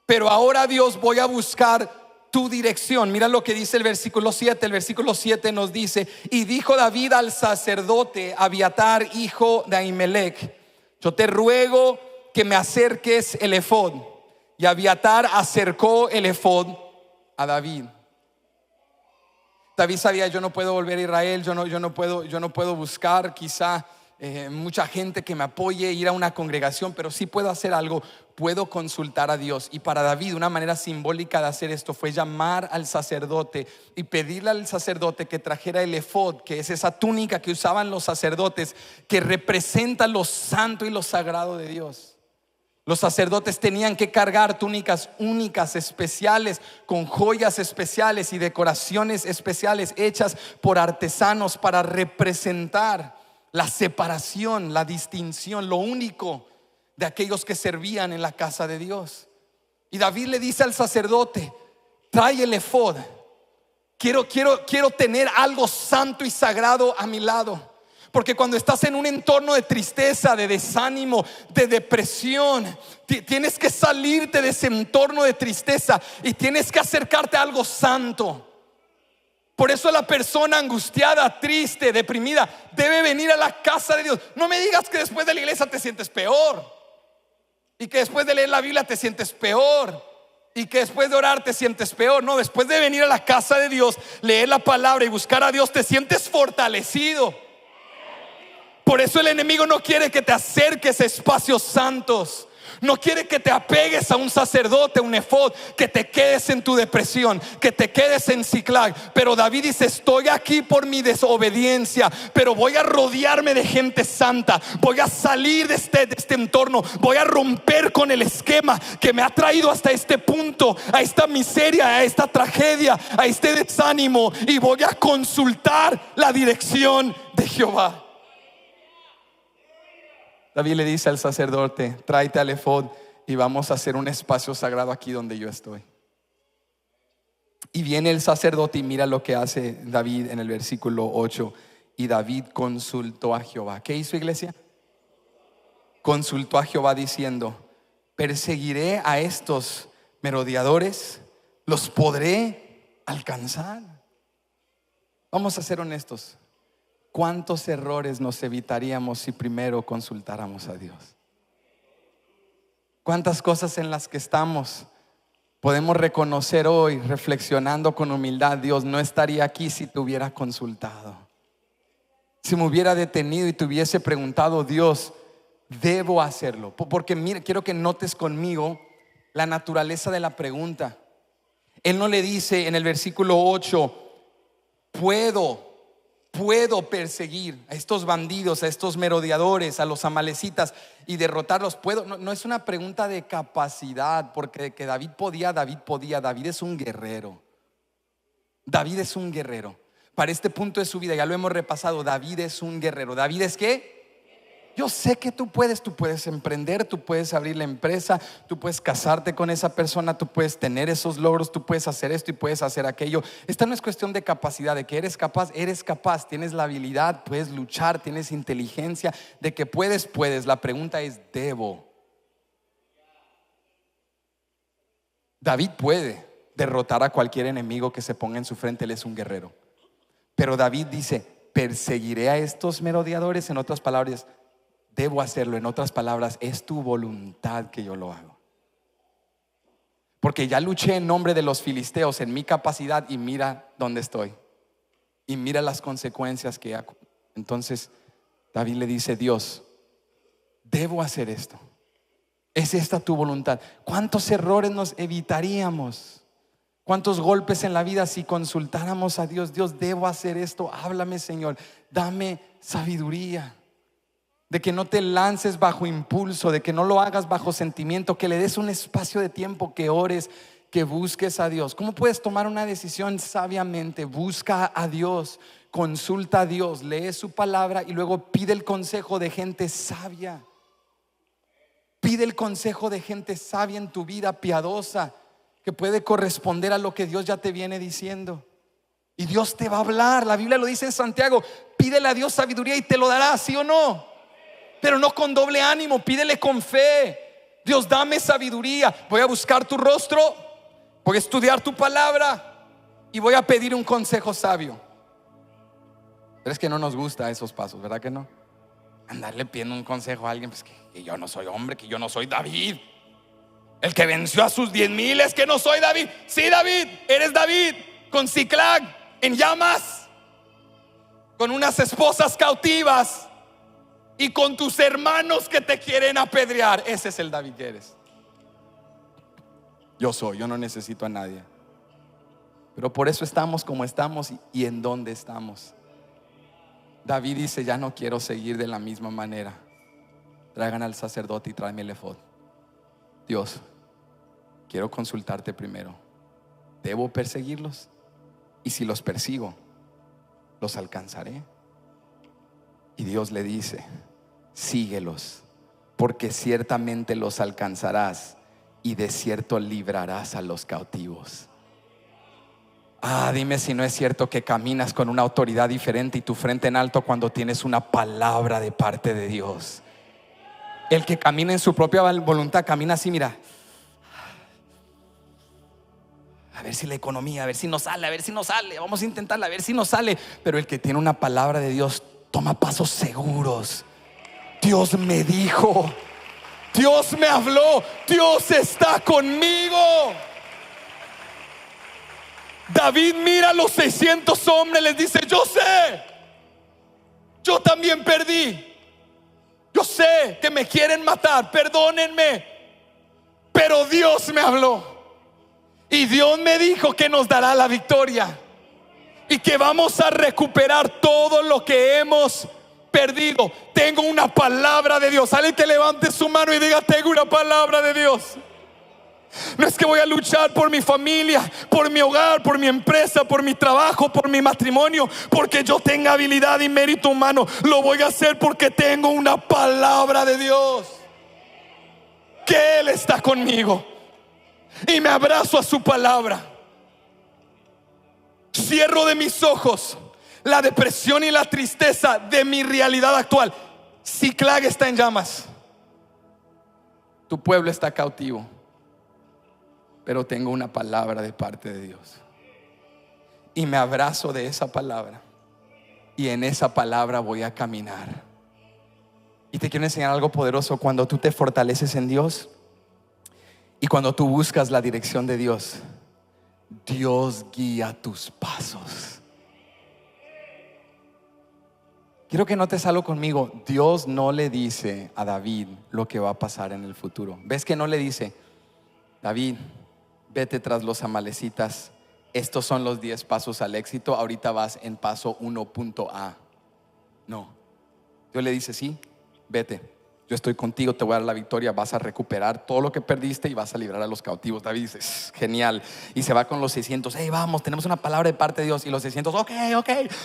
pero ahora, Dios, voy a buscar tu dirección. Mira lo que dice el versículo 7. El versículo 7 nos dice: y dijo David al sacerdote Abiatar, hijo de Ahimelech: yo te ruego que me acerques el efod. Y Abiatar acercó el efod a David. David sabía: yo no puedo volver a Israel, yo no puedo buscar quizá mucha gente que me apoye, ir a una congregación, pero sí puedo hacer algo: puedo consultar a Dios. Y para David, una manera simbólica de hacer esto fue llamar al sacerdote y pedirle al sacerdote que trajera el efod, que es esa túnica que usaban los sacerdotes, que representa lo santo y lo sagrado de Dios. Los sacerdotes tenían que cargar túnicas únicas, especiales, con joyas especiales y decoraciones especiales hechas por artesanos para representar la separación, la distinción, lo único de aquellos que servían en la casa de Dios. Y David le dice al sacerdote: trae el efod. Quiero tener algo santo y sagrado a mi lado. Porque cuando estás en un entorno de tristeza, de desánimo, de depresión, tienes que salirte de ese entorno de tristeza y tienes que acercarte a algo santo. Por eso la persona angustiada, triste, deprimida debe venir a la casa de Dios. No me digas que después de la iglesia te sientes peor, y que después de leer la Biblia te sientes peor, y que después de orar te sientes peor. No, después de venir a la casa de Dios, leer la palabra y buscar a Dios, te sientes fortalecido. Por eso el enemigo no quiere que te acerques a espacios santos. No quiere que te apegues a un sacerdote, un efod, que te quedes en tu depresión, que te quedes en Ziklag. Pero David dice: estoy aquí por mi desobediencia, pero voy a rodearme de gente santa. Voy a salir de este entorno. Voy a romper con el esquema que me ha traído hasta este punto, a esta miseria, a esta tragedia, a este desánimo. Y voy a consultar la dirección de Jehová. David le dice al sacerdote: tráete al efod y vamos a hacer un espacio sagrado aquí donde yo estoy. Y viene el sacerdote y mira lo que hace David en el versículo 8. Y David consultó a Jehová. ¿Qué hizo, iglesia? Consultó a Jehová diciendo: perseguiré a estos merodeadores, ¿los podré alcanzar? Vamos a ser honestos. ¿Cuántos errores nos evitaríamos si primero consultáramos a Dios? ¿Cuántas cosas en las que estamos podemos reconocer hoy, reflexionando con humildad: Dios, no estaría aquí si te hubiera consultado, si me hubiera detenido y te hubiese preguntado. Dios, debo hacerlo. Porque mira, quiero que notes conmigo la naturaleza de la pregunta. Él no le dice en el versículo 8: puedo perseguir a estos bandidos, a estos merodeadores, a los amalecitas y derrotarlos. Puedo. No, no es una pregunta de capacidad, porque que David podía. David es un guerrero. David es un guerrero. Para este punto de su vida, ya lo hemos repasado, David es un guerrero. ¿David es qué? Yo sé que tú puedes emprender, tú puedes abrir la empresa, tú puedes casarte con esa persona, tú puedes tener esos logros, tú puedes hacer esto y puedes hacer aquello. Esta no es cuestión de capacidad, de que eres capaz, tienes la habilidad, puedes luchar, tienes inteligencia, de que puedes. La pregunta es: ¿debo? David puede derrotar a cualquier enemigo que se ponga en su frente, él es un guerrero. Pero David dice: perseguiré a estos merodeadores. En otras palabras, debo hacerlo. En otras palabras, es tu voluntad que yo lo hago. Porque ya luché en nombre de los filisteos en mi capacidad y mira dónde estoy. Y mira las consecuencias que hago. Entonces David le dice: Dios, debo hacer esto. ¿Es esta tu voluntad? ¿Cuántos errores nos evitaríamos? ¿Cuántos golpes en la vida si consultáramos a Dios? Dios, debo hacer esto, háblame, Señor, dame sabiduría. De que no te lances bajo impulso, de que no lo hagas bajo sentimiento, que le des un espacio de tiempo, que ores, que busques a Dios. ¿Cómo puedes tomar una decisión sabiamente? Busca a Dios, consulta a Dios, lee su palabra y luego pide el consejo de gente sabia. Pide el consejo de gente sabia en tu vida, piadosa, que puede corresponder a lo que Dios ya te viene diciendo. Y Dios te va a hablar. La Biblia lo dice en Santiago: pídele a Dios sabiduría y te lo dará, ¿sí o no? Pero no con doble ánimo, pídele con fe. Dios, dame sabiduría. Voy a buscar tu rostro, voy a estudiar tu palabra y voy a pedir un consejo sabio. Pero es que no nos gusta esos pasos, ¿verdad que no? Andarle pidiendo un consejo a alguien, pues que yo no soy hombre, que yo no soy David, el que venció a sus 10,000. Es que no soy David. Sí, David, eres David, con Ciclag en llamas, con unas esposas cautivas y con tus hermanos que te quieren apedrear. Ese es el David que eres. Yo no necesito a nadie. Pero por eso estamos como estamos y en donde estamos. David dice: ya no quiero seguir de la misma manera. Traigan al sacerdote y tráeme el efod. Dios, quiero consultarte primero. ¿Debo perseguirlos? Y si los persigo, ¿los alcanzaré? Y Dios le dice: síguelos, porque ciertamente los alcanzarás y de cierto librarás a los cautivos. Dime si no es cierto que caminas con una autoridad diferente y tu frente en alto cuando tienes una palabra de parte de Dios. El que camina en su propia voluntad camina así, mira, a ver si la economía, a ver si nos sale, vamos a intentarla, a ver si nos sale. Pero el que tiene una palabra de Dios toma pasos seguros. Dios me dijo, Dios me habló, Dios está conmigo. David mira a los 600 hombres, les dice: yo sé, yo también perdí, yo sé que me quieren matar, perdónenme, pero Dios me habló y Dios me dijo que nos dará la victoria y que vamos a recuperar todo lo que hemos perdido. Tengo una palabra de Dios. Alguien que levante su mano y diga: tengo una palabra de Dios. No es que voy a luchar por mi familia, por mi hogar, por mi empresa, por mi trabajo, por mi matrimonio, porque yo tenga habilidad y mérito humano. Lo voy a hacer porque tengo una palabra de Dios, que Él está conmigo y me abrazo a su palabra. Cierro de mis ojos la depresión y la tristeza de mi realidad actual. Ciclag está en llamas, tu pueblo está cautivo, pero tengo una palabra de parte de Dios y me abrazo de esa palabra y en esa palabra voy a caminar. Y te quiero enseñar algo poderoso. Cuando tú te fortaleces en Dios Y cuando tú buscas la dirección de Dios, Dios guía tus pasos. Quiero que notes algo conmigo. Dios no le dice a David lo que va a pasar en el futuro. ¿Ves que no le dice: David, vete tras los amalecitas, estos son los 10 pasos al éxito, ahorita vas en paso 1.a? No, Dios le dice: sí, vete, yo estoy contigo, te voy a dar la victoria, vas a recuperar todo lo que perdiste y vas a librar a los cautivos. David dice: genial. Y se va con los 600. Hey, vamos, tenemos una palabra de parte de Dios. Y los 600, ok.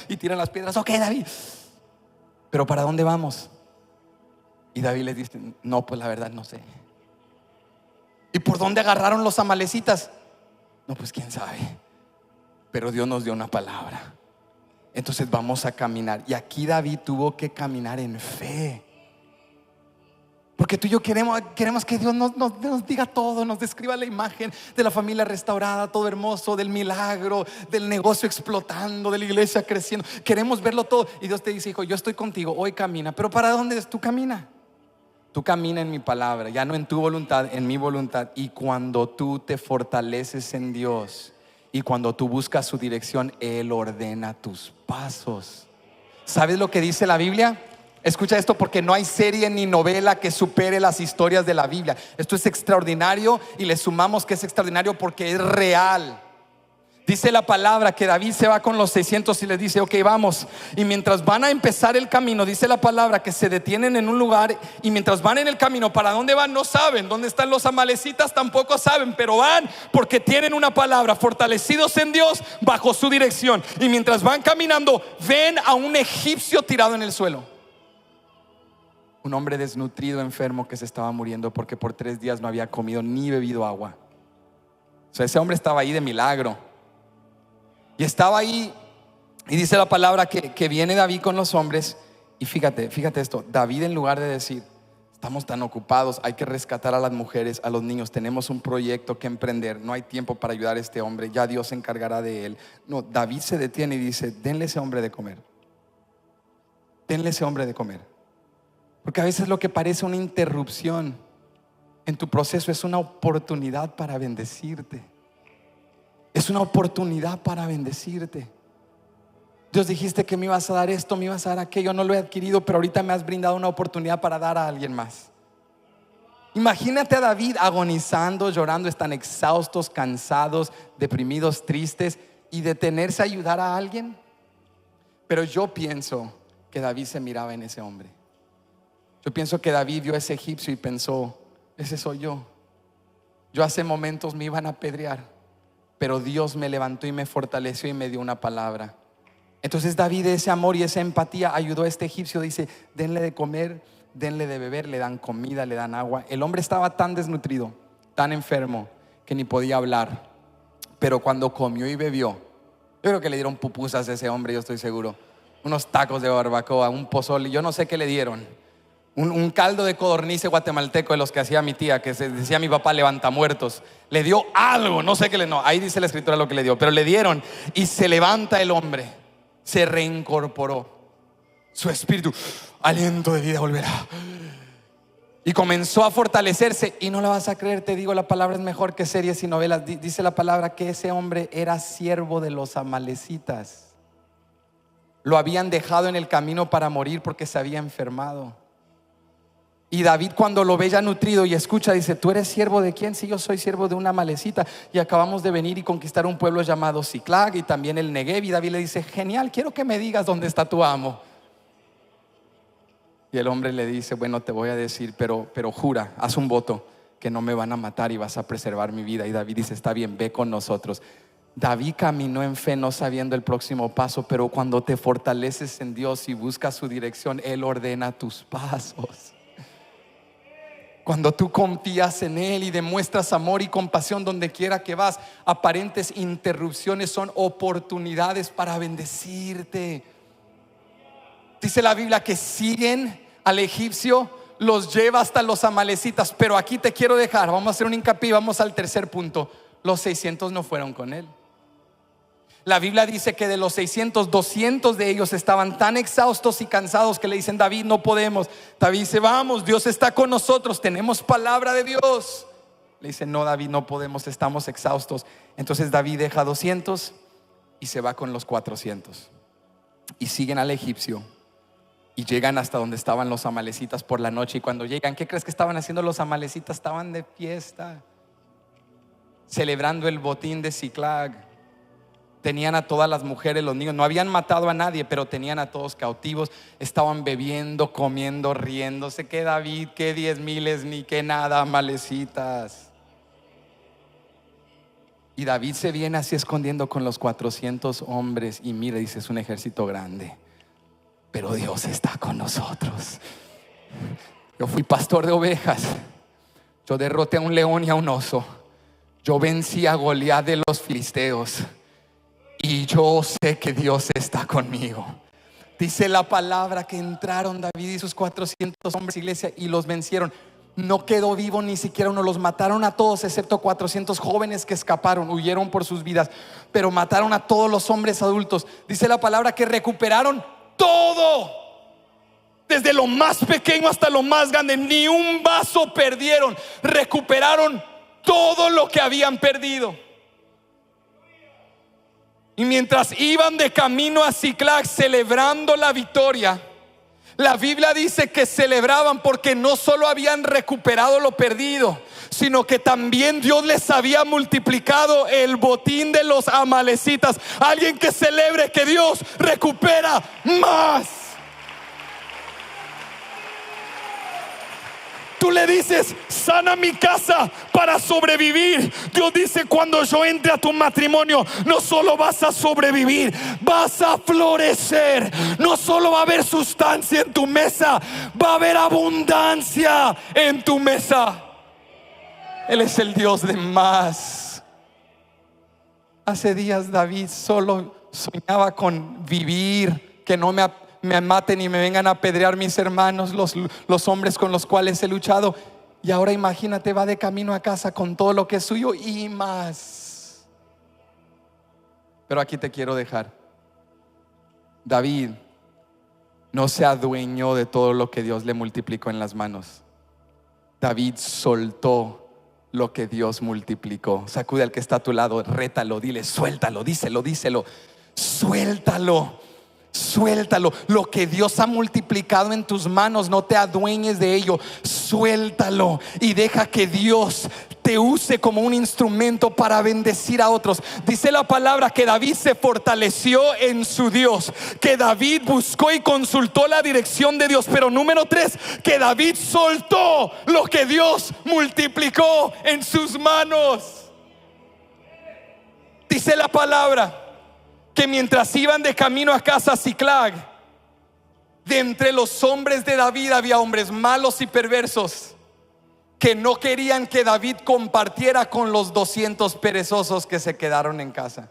Y tiran las piedras. Ok, David, pero ¿para dónde vamos? Y David les dice: no, pues la verdad no sé. ¿Y por dónde agarraron los amalecitas? No, pues quién sabe. Pero Dios nos dio una palabra. Entonces vamos a caminar. Y aquí David tuvo que caminar en fe. Porque tú y yo queremos que Dios nos diga todo, nos describa la imagen de la familia restaurada, todo hermoso, del milagro, del negocio explotando, de la iglesia creciendo. Queremos verlo todo. Y Dios te dice: hijo, yo estoy contigo, hoy camina. Pero ¿para dónde es? Tú camina. Tú camina en mi palabra, ya no en tu voluntad, en mi voluntad. Y cuando tú te fortaleces en Dios y cuando tú buscas su dirección, Él ordena tus pasos. ¿Sabes lo que dice la Biblia? Escucha esto, porque no hay serie ni novela que supere las historias de la Biblia. Esto es extraordinario y le sumamos que es extraordinario porque es real. Dice la palabra que David se va con los 600 y les dice: ok, vamos. Y mientras van a empezar el camino, dice la palabra que se detienen en un lugar. Y mientras van en el camino, ¿para dónde van? No saben. ¿Dónde están los amalecitas? Tampoco saben. Pero van porque tienen una palabra, fortalecidos en Dios, bajo su dirección. Y mientras van caminando, ven a un egipcio tirado en el suelo. Un hombre desnutrido, enfermo, que se estaba muriendo porque por 3 días no había comido ni bebido agua. O sea, ese hombre estaba ahí de milagro. Y estaba ahí, y dice la palabra que viene David con los hombres. Y fíjate esto: David, en lugar de decir: estamos tan ocupados, hay que rescatar a las mujeres, a los niños, tenemos un proyecto que emprender, no hay tiempo para ayudar a este hombre, ya Dios se encargará de él. No, David se detiene y dice: denle a ese hombre de comer. Denle a ese hombre de comer. Porque a veces lo que parece una interrupción en tu proceso es una oportunidad para bendecirte. Es una oportunidad para bendecirte. Dios, dijiste que me ibas a dar esto, me ibas a dar aquello, no lo he adquirido, pero ahorita me has brindado una oportunidad para dar a alguien más. Imagínate a David agonizando, llorando, están exhaustos, cansados, deprimidos, tristes, y detenerse a ayudar a alguien. Pero yo pienso que David se miraba en ese hombre. Yo pienso que David vio a ese egipcio y pensó: ese soy yo. Yo hace momentos me iban a apedrear, pero Dios me levantó y me fortaleció y me dio una palabra. Entonces David, ese amor y esa empatía, ayudó a este egipcio. Dice: denle de comer, denle de beber. Le dan comida, le dan agua. El hombre estaba tan desnutrido, tan enfermo, que ni podía hablar. Pero cuando comió y bebió, yo creo que le dieron pupusas a ese hombre, yo estoy seguro. Unos tacos de barbacoa, un pozole, yo no sé qué le dieron. Un caldo de codorniz guatemalteco de los que hacía mi tía, que se decía mi papá, levanta muertos. Le dio algo, no sé qué le dio. Ahí dice la escritura lo que le dio, pero le dieron. Y se levanta el hombre, se reincorporó. Su espíritu, aliento de vida volverá. Y comenzó a fortalecerse. Y no la vas a creer, te digo, la palabra es mejor que series y novelas. Dice la palabra que ese hombre era siervo de los amalecitas. Lo habían dejado en el camino para morir porque se había enfermado. Y David, cuando lo ve ya nutrido y escucha, dice: ¿tú eres siervo de quién? Sí, yo soy siervo de una amalecita, y acabamos de venir y conquistar un pueblo llamado Ziklag y también el Negev. Y David le dice: genial, quiero que me digas dónde está tu amo. Y el hombre le dice: bueno, te voy a decir, pero jura, haz un voto que no me van a matar y vas a preservar mi vida. Y David dice: está bien, ve con nosotros. David caminó en fe, no sabiendo el próximo paso, pero cuando te fortaleces en Dios y buscas su dirección, Él ordena tus pasos. Cuando tú confías en Él y demuestras amor y compasión donde quiera que vas, aparentes interrupciones son oportunidades para bendecirte. Dice la Biblia que siguen al egipcio, los lleva hasta los amalecitas. Pero aquí te quiero dejar, vamos a hacer un hincapié, vamos al tercer punto. Los 600 no fueron con él. La Biblia dice que de los 600, 200 de ellos estaban tan exhaustos y cansados que le dicen: David, no podemos. David dice: vamos, Dios está con nosotros, tenemos palabra de Dios. Le dice, no, David, no podemos, estamos exhaustos. Entonces David deja 200 y se va con los 400. Y siguen al egipcio y llegan hasta donde estaban los amalecitas por la noche. Y cuando llegan, ¿qué crees que estaban haciendo los amalecitas? Estaban de fiesta, celebrando el botín de Siclag. Tenían a todas las mujeres, los niños. No habían matado a nadie, pero tenían a todos cautivos. Estaban bebiendo, comiendo, riéndose. Que David, que 10,000 ni que nada, amalecitas. Y David se viene así escondiendo con los 400 hombres. Y mira, dice, es un ejército grande, pero Dios está con nosotros. Yo fui pastor de ovejas. Yo derroté a un león y a un oso. Yo vencí a Goliat de los filisteos. Y yo sé que Dios está conmigo. Dice la palabra que entraron David y sus 400 hombres, iglesia, y los vencieron. No quedó vivo ni siquiera uno. Los mataron a todos excepto 400 jóvenes que escaparon, huyeron por sus vidas. Pero mataron a todos los hombres adultos. Dice la palabra que recuperaron todo, desde lo más pequeño hasta lo más grande. Ni un vaso perdieron. Recuperaron todo lo que habían perdido. Y mientras iban de camino a Siclag celebrando la victoria, la Biblia dice que celebraban porque no solo habían recuperado lo perdido, sino que también Dios les había multiplicado el botín de los amalecitas. Alguien que celebre que Dios recupera más. Tú le dices, sana mi casa para sobrevivir. Dios dice, cuando yo entre a tu matrimonio, no solo vas a sobrevivir, vas a florecer. No solo va a haber sustancia en tu mesa, va a haber abundancia en tu mesa. Él es el Dios de más. Hace días David solo soñaba con vivir, que no me maten y me vengan a apedrear mis hermanos, los hombres con los cuales he luchado. Y ahora imagínate, va de camino a casa con todo lo que es suyo y más. Pero aquí te quiero dejar. David no se adueñó de todo lo que Dios le multiplicó en las manos. David soltó lo que Dios multiplicó. Sacude al que está a tu lado, rétalo, dile, suéltalo, díselo, suéltalo. Suéltalo. Lo que Dios ha multiplicado en tus manos, no te adueñes de ello. Suéltalo y deja que Dios te use como un instrumento para bendecir a otros. Dice la palabra que David se fortaleció en su Dios, que David buscó y consultó la dirección de Dios. Pero número 3, que David soltó lo que Dios multiplicó en sus manos. Dice la palabra que mientras iban de camino a casa a Siclag, de entre los hombres de David había hombres malos y perversos que no querían que David compartiera con los 200 perezosos que se quedaron en casa.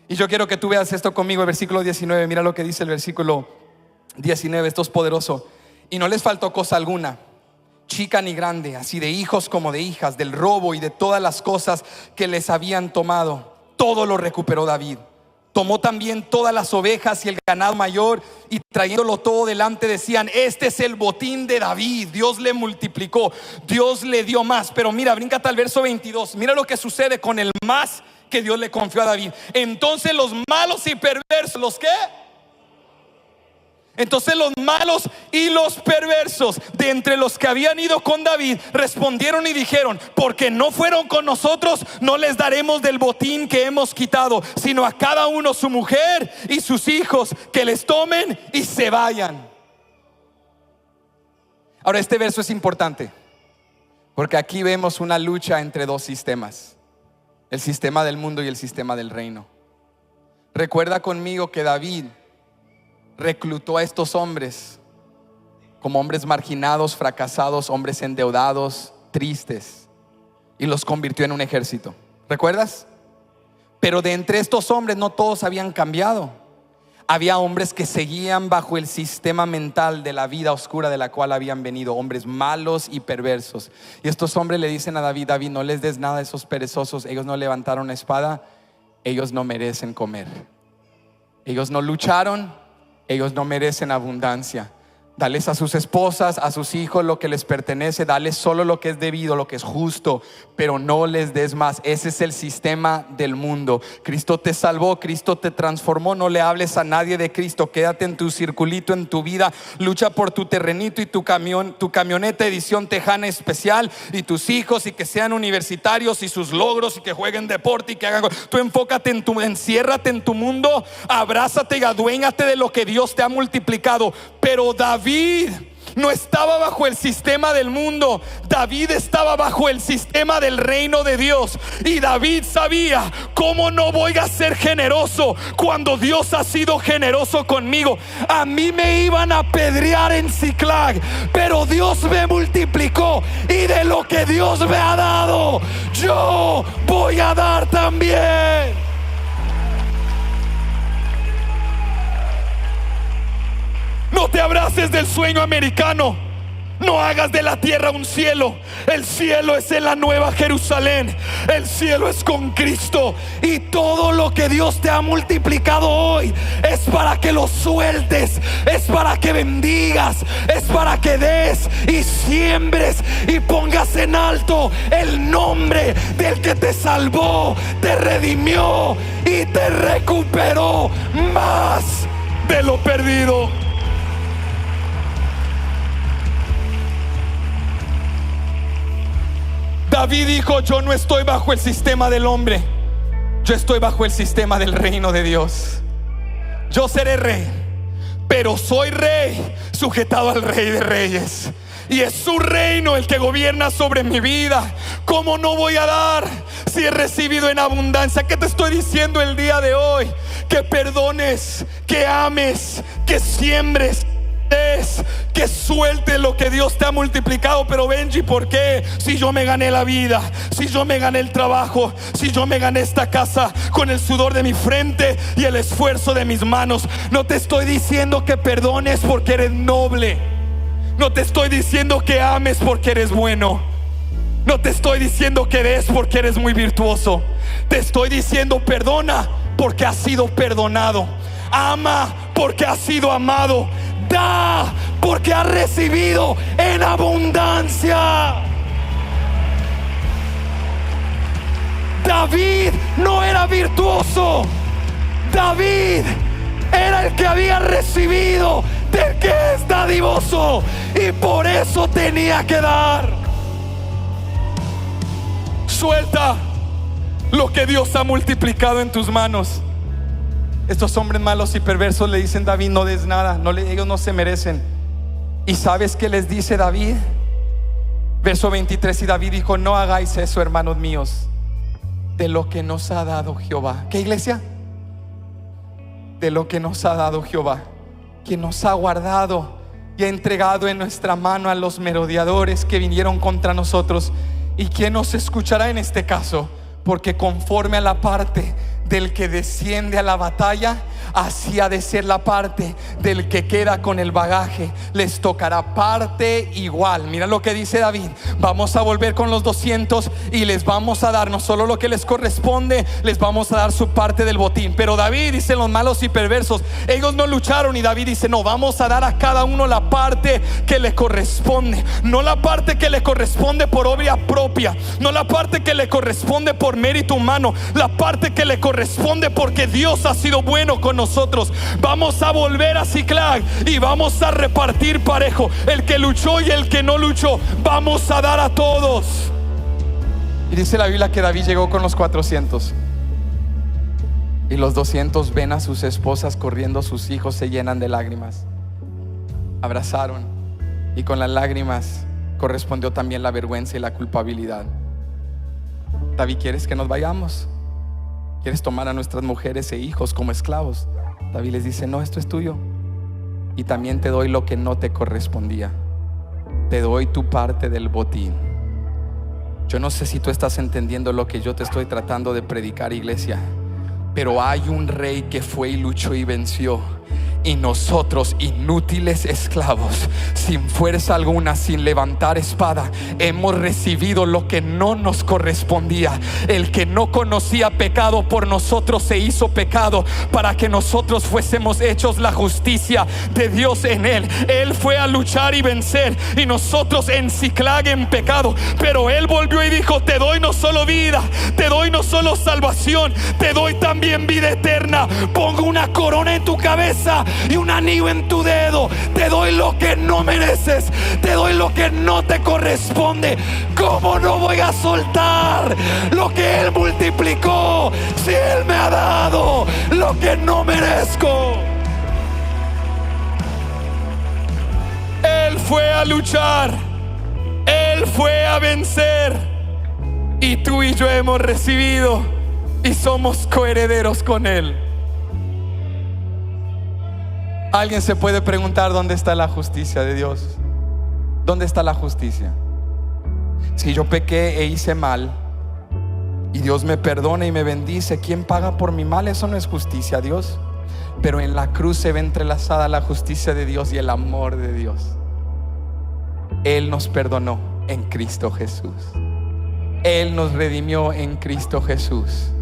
Y yo quiero que tú veas esto conmigo, el versículo 19. Mira lo que dice el versículo 19, esto es poderoso. Y no les faltó cosa alguna, chica ni grande, así de hijos como de hijas, del robo y de todas las cosas que les habían tomado. Todo lo recuperó David. Tomó también todas las ovejas y el ganado mayor, y trayéndolo todo delante decían, este es el botín de David. Dios le multiplicó, Dios le dio más. Pero mira, bríncate al verso 22. Mira lo que sucede con el más que Dios le confió a David. Entonces los malos y perversos, ¿los qué? Entonces los malos y los perversos de entre los que habían ido con David respondieron y dijeron, porque no fueron con nosotros, no les daremos del botín que hemos quitado, sino a cada uno su mujer y sus hijos, que les tomen y se vayan. Ahora este verso es importante, porque aquí vemos una lucha entre dos sistemas: el sistema del mundo y el sistema del reino. Recuerda conmigo que David reclutó a estos hombres como hombres marginados, fracasados, hombres endeudados, tristes, y los convirtió en un ejército. ¿Recuerdas? Pero de entre estos hombres no todos habían cambiado. Había hombres que seguían bajo el sistema mental de la vida oscura de la cual habían venido, hombres malos y perversos. Y estos hombres le dicen a David, David, no les des nada a esos perezosos, ellos no levantaron espada, ellos no merecen comer, ellos no lucharon, ellos no merecen abundancia. Dales a sus esposas, a sus hijos lo que les pertenece. Dales solo lo que es debido, lo que es justo, pero no les des más. Ese es el sistema del mundo. Cristo te salvó, Cristo te transformó. No le hables a nadie de Cristo. Quédate en tu circulito, en tu vida. Lucha por tu terrenito y tu camioneta edición tejana especial, y tus hijos, y que sean universitarios, y sus logros, y que jueguen deporte, y que hagan. Tú enfócate enciérrate en tu mundo, abrázate y aduéñate de lo que Dios te ha multiplicado. Pero David no estaba bajo el sistema del mundo. David estaba bajo el sistema del reino de Dios. Y David sabía: ¿cómo no voy a ser generoso cuando Dios ha sido generoso conmigo? A mí me iban a apedrear en Ziklag, pero Dios me multiplicó, y de lo que Dios me ha dado, yo voy a dar también. No te abraces del sueño americano. No hagas de la tierra un cielo. El cielo es en la nueva Jerusalén. El cielo es con Cristo. Y todo lo que Dios te ha multiplicado hoy es para que lo sueltes, es para que bendigas, es para que des y siembres y pongas en alto el nombre del que te salvó, te redimió y te recuperó más de lo perdido. David dijo: yo no estoy bajo el sistema del hombre, yo estoy bajo el sistema del reino de Dios. Yo seré rey, pero soy rey sujetado al Rey de Reyes, y es su reino el que gobierna sobre mi vida. ¿Cómo no voy a dar si he recibido en abundancia? ¿Qué te estoy diciendo el día de hoy? Que perdones, que ames, que siembres, que suelte lo que Dios te ha multiplicado. Pero Benji, ¿por qué? Si yo me gané la vida, si yo me gané el trabajo, si yo me gané esta casa con el sudor de mi frente y el esfuerzo de mis manos. No te estoy diciendo que perdones porque eres noble. No te estoy diciendo que ames porque eres bueno. No te estoy diciendo que des porque eres muy virtuoso. Te estoy diciendo: perdona porque has sido perdonado. Ama porque has sido amado. Da porque has recibido en abundancia. David no era virtuoso. David era el que había recibido del que es dadivoso, y por eso tenía que dar. Suelta lo que Dios ha multiplicado en tus manos. Estos hombres malos y perversos le dicen: David, no des nada, ellos no se merecen. ¿Y sabes qué les dice David? Verso 23: y David dijo: no hagáis eso, hermanos míos, de lo que nos ha dado Jehová. ¿Qué, iglesia? De lo que nos ha dado Jehová, quien nos ha guardado y ha entregado en nuestra mano a los merodeadores que vinieron contra nosotros. ¿Y quién nos escuchará en este caso? Porque conforme a la parte del que desciende a la batalla, así ha de ser la parte del que queda con el bagaje. Les tocará parte igual. Mira lo que dice David: vamos a volver con los 200 y les vamos a dar no solo lo que les corresponde, les vamos a dar su parte del botín. Pero David, dicen los malos y perversos, ellos no lucharon. Y David dice: no, vamos a dar a cada uno la parte que le corresponde. No la parte que le corresponde por obra propia, no la parte que le corresponde por mérito humano, la parte que le corresponde porque Dios ha sido bueno con nosotros. Vamos a volver a Ziklag y vamos a repartir parejo. El que luchó y el que no luchó, vamos a dar a todos. Y dice la Biblia que David llegó con los 400, y los 200 ven a sus esposas corriendo, sus hijos se llenan de lágrimas. Abrazaron, y con las lágrimas correspondió también la vergüenza y la culpabilidad. David: ¿quieres que nos vayamos? ¿Quieres tomar a nuestras mujeres e hijos como esclavos? David les dice: no, esto es tuyo, y también te doy lo que no te correspondía. Te doy tu parte del botín. Yo no sé si tú estás entendiendo lo que yo te estoy tratando de predicar, iglesia, pero hay un rey que fue y luchó y venció, Y nosotros, inútiles esclavos, sin fuerza alguna, sin levantar espada, hemos recibido lo que no nos correspondía. El que no conocía pecado por nosotros se hizo pecado, para que nosotros fuésemos hechos la justicia de Dios en él. Él fue a luchar y vencer, y nosotros en Ciclag en pecado. Pero él volvió y dijo: te doy no solo vida, te doy no solo salvación, te doy también vida eterna. Pongo una corona en tu cabeza y un anillo en tu dedo. Te doy lo que no mereces, te doy lo que no te corresponde. ¿Cómo no voy a soltar lo que Él multiplicó si Él me ha dado lo que no merezco? Él fue a luchar, Él fue a vencer, y tú y yo hemos recibido y somos coherederos con Él. Alguien se puede preguntar: ¿dónde está la justicia de Dios? ¿Dónde está la justicia? Si yo pequé e hice mal y Dios me perdona y me bendice, ¿quién paga por mi mal? Eso no es justicia, Dios. Pero en la cruz se ve entrelazada la justicia de Dios y el amor de Dios. Él nos perdonó en Cristo Jesús. Él nos redimió en Cristo Jesús.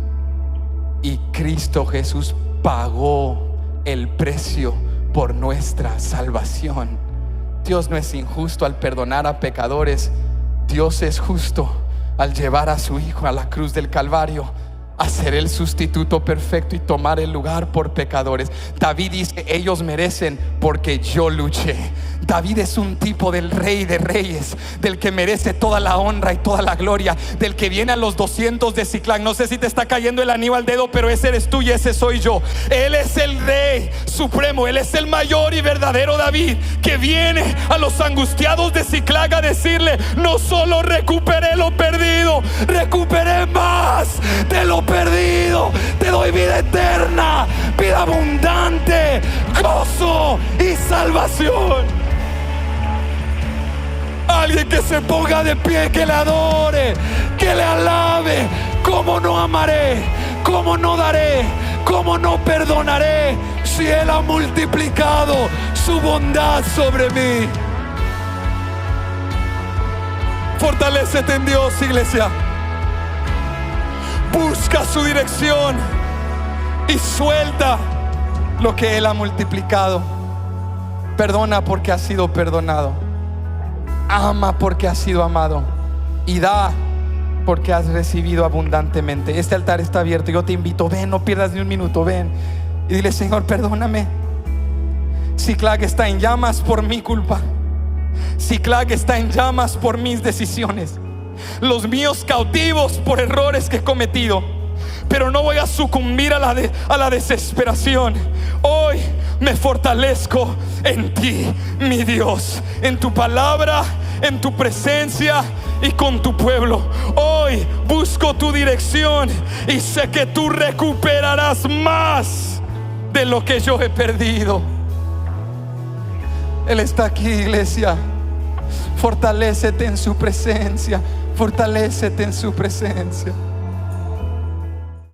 Y Cristo Jesús pagó el precio por nuestra salvación. Dios no es injusto al perdonar a pecadores. Dios es justo al llevar a su Hijo a la cruz del Calvario, a ser el sustituto perfecto y tomar el lugar por pecadores. David dice: ellos merecen porque yo luché. David es un tipo del Rey de Reyes, del que merece toda la honra y toda la gloria, del que viene a los 200 de Ciclag. No sé si te está cayendo el anillo al dedo, pero ese eres tú y ese soy yo. Él es el Rey supremo, Él es el mayor y verdadero David, que viene a los angustiados de Ciclag a decirle: no solo recuperé lo perdido, recuperé más de lo perdido. Te doy vida eterna, vida abundante, gozo y salvación. Alguien que se ponga de pie, que le adore, que le alabe. ¿Cómo no amaré? ¿Cómo no daré? ¿Cómo no perdonaré si Él ha multiplicado su bondad sobre mí? Fortalécete en Dios, iglesia. Busca su dirección y suelta lo que Él ha multiplicado. Perdona porque has sido perdonado. Ama porque has sido amado. Y da porque has recibido abundantemente. Este altar está abierto. Yo te invito, ven, no pierdas ni un minuto, ven y dile: Señor, perdóname. Ciclag está en llamas por mi culpa. Ciclag está en llamas por mis decisiones, los míos cautivos por errores que he cometido. Pero no voy a sucumbir a la desesperación. Hoy me fortalezco en ti, mi Dios, en tu palabra, en tu presencia y con tu pueblo. Hoy busco tu dirección y sé que tú recuperarás más de lo que yo he perdido. Él está aquí, iglesia. Fortalécete en su presencia. Fortalécete en su presencia.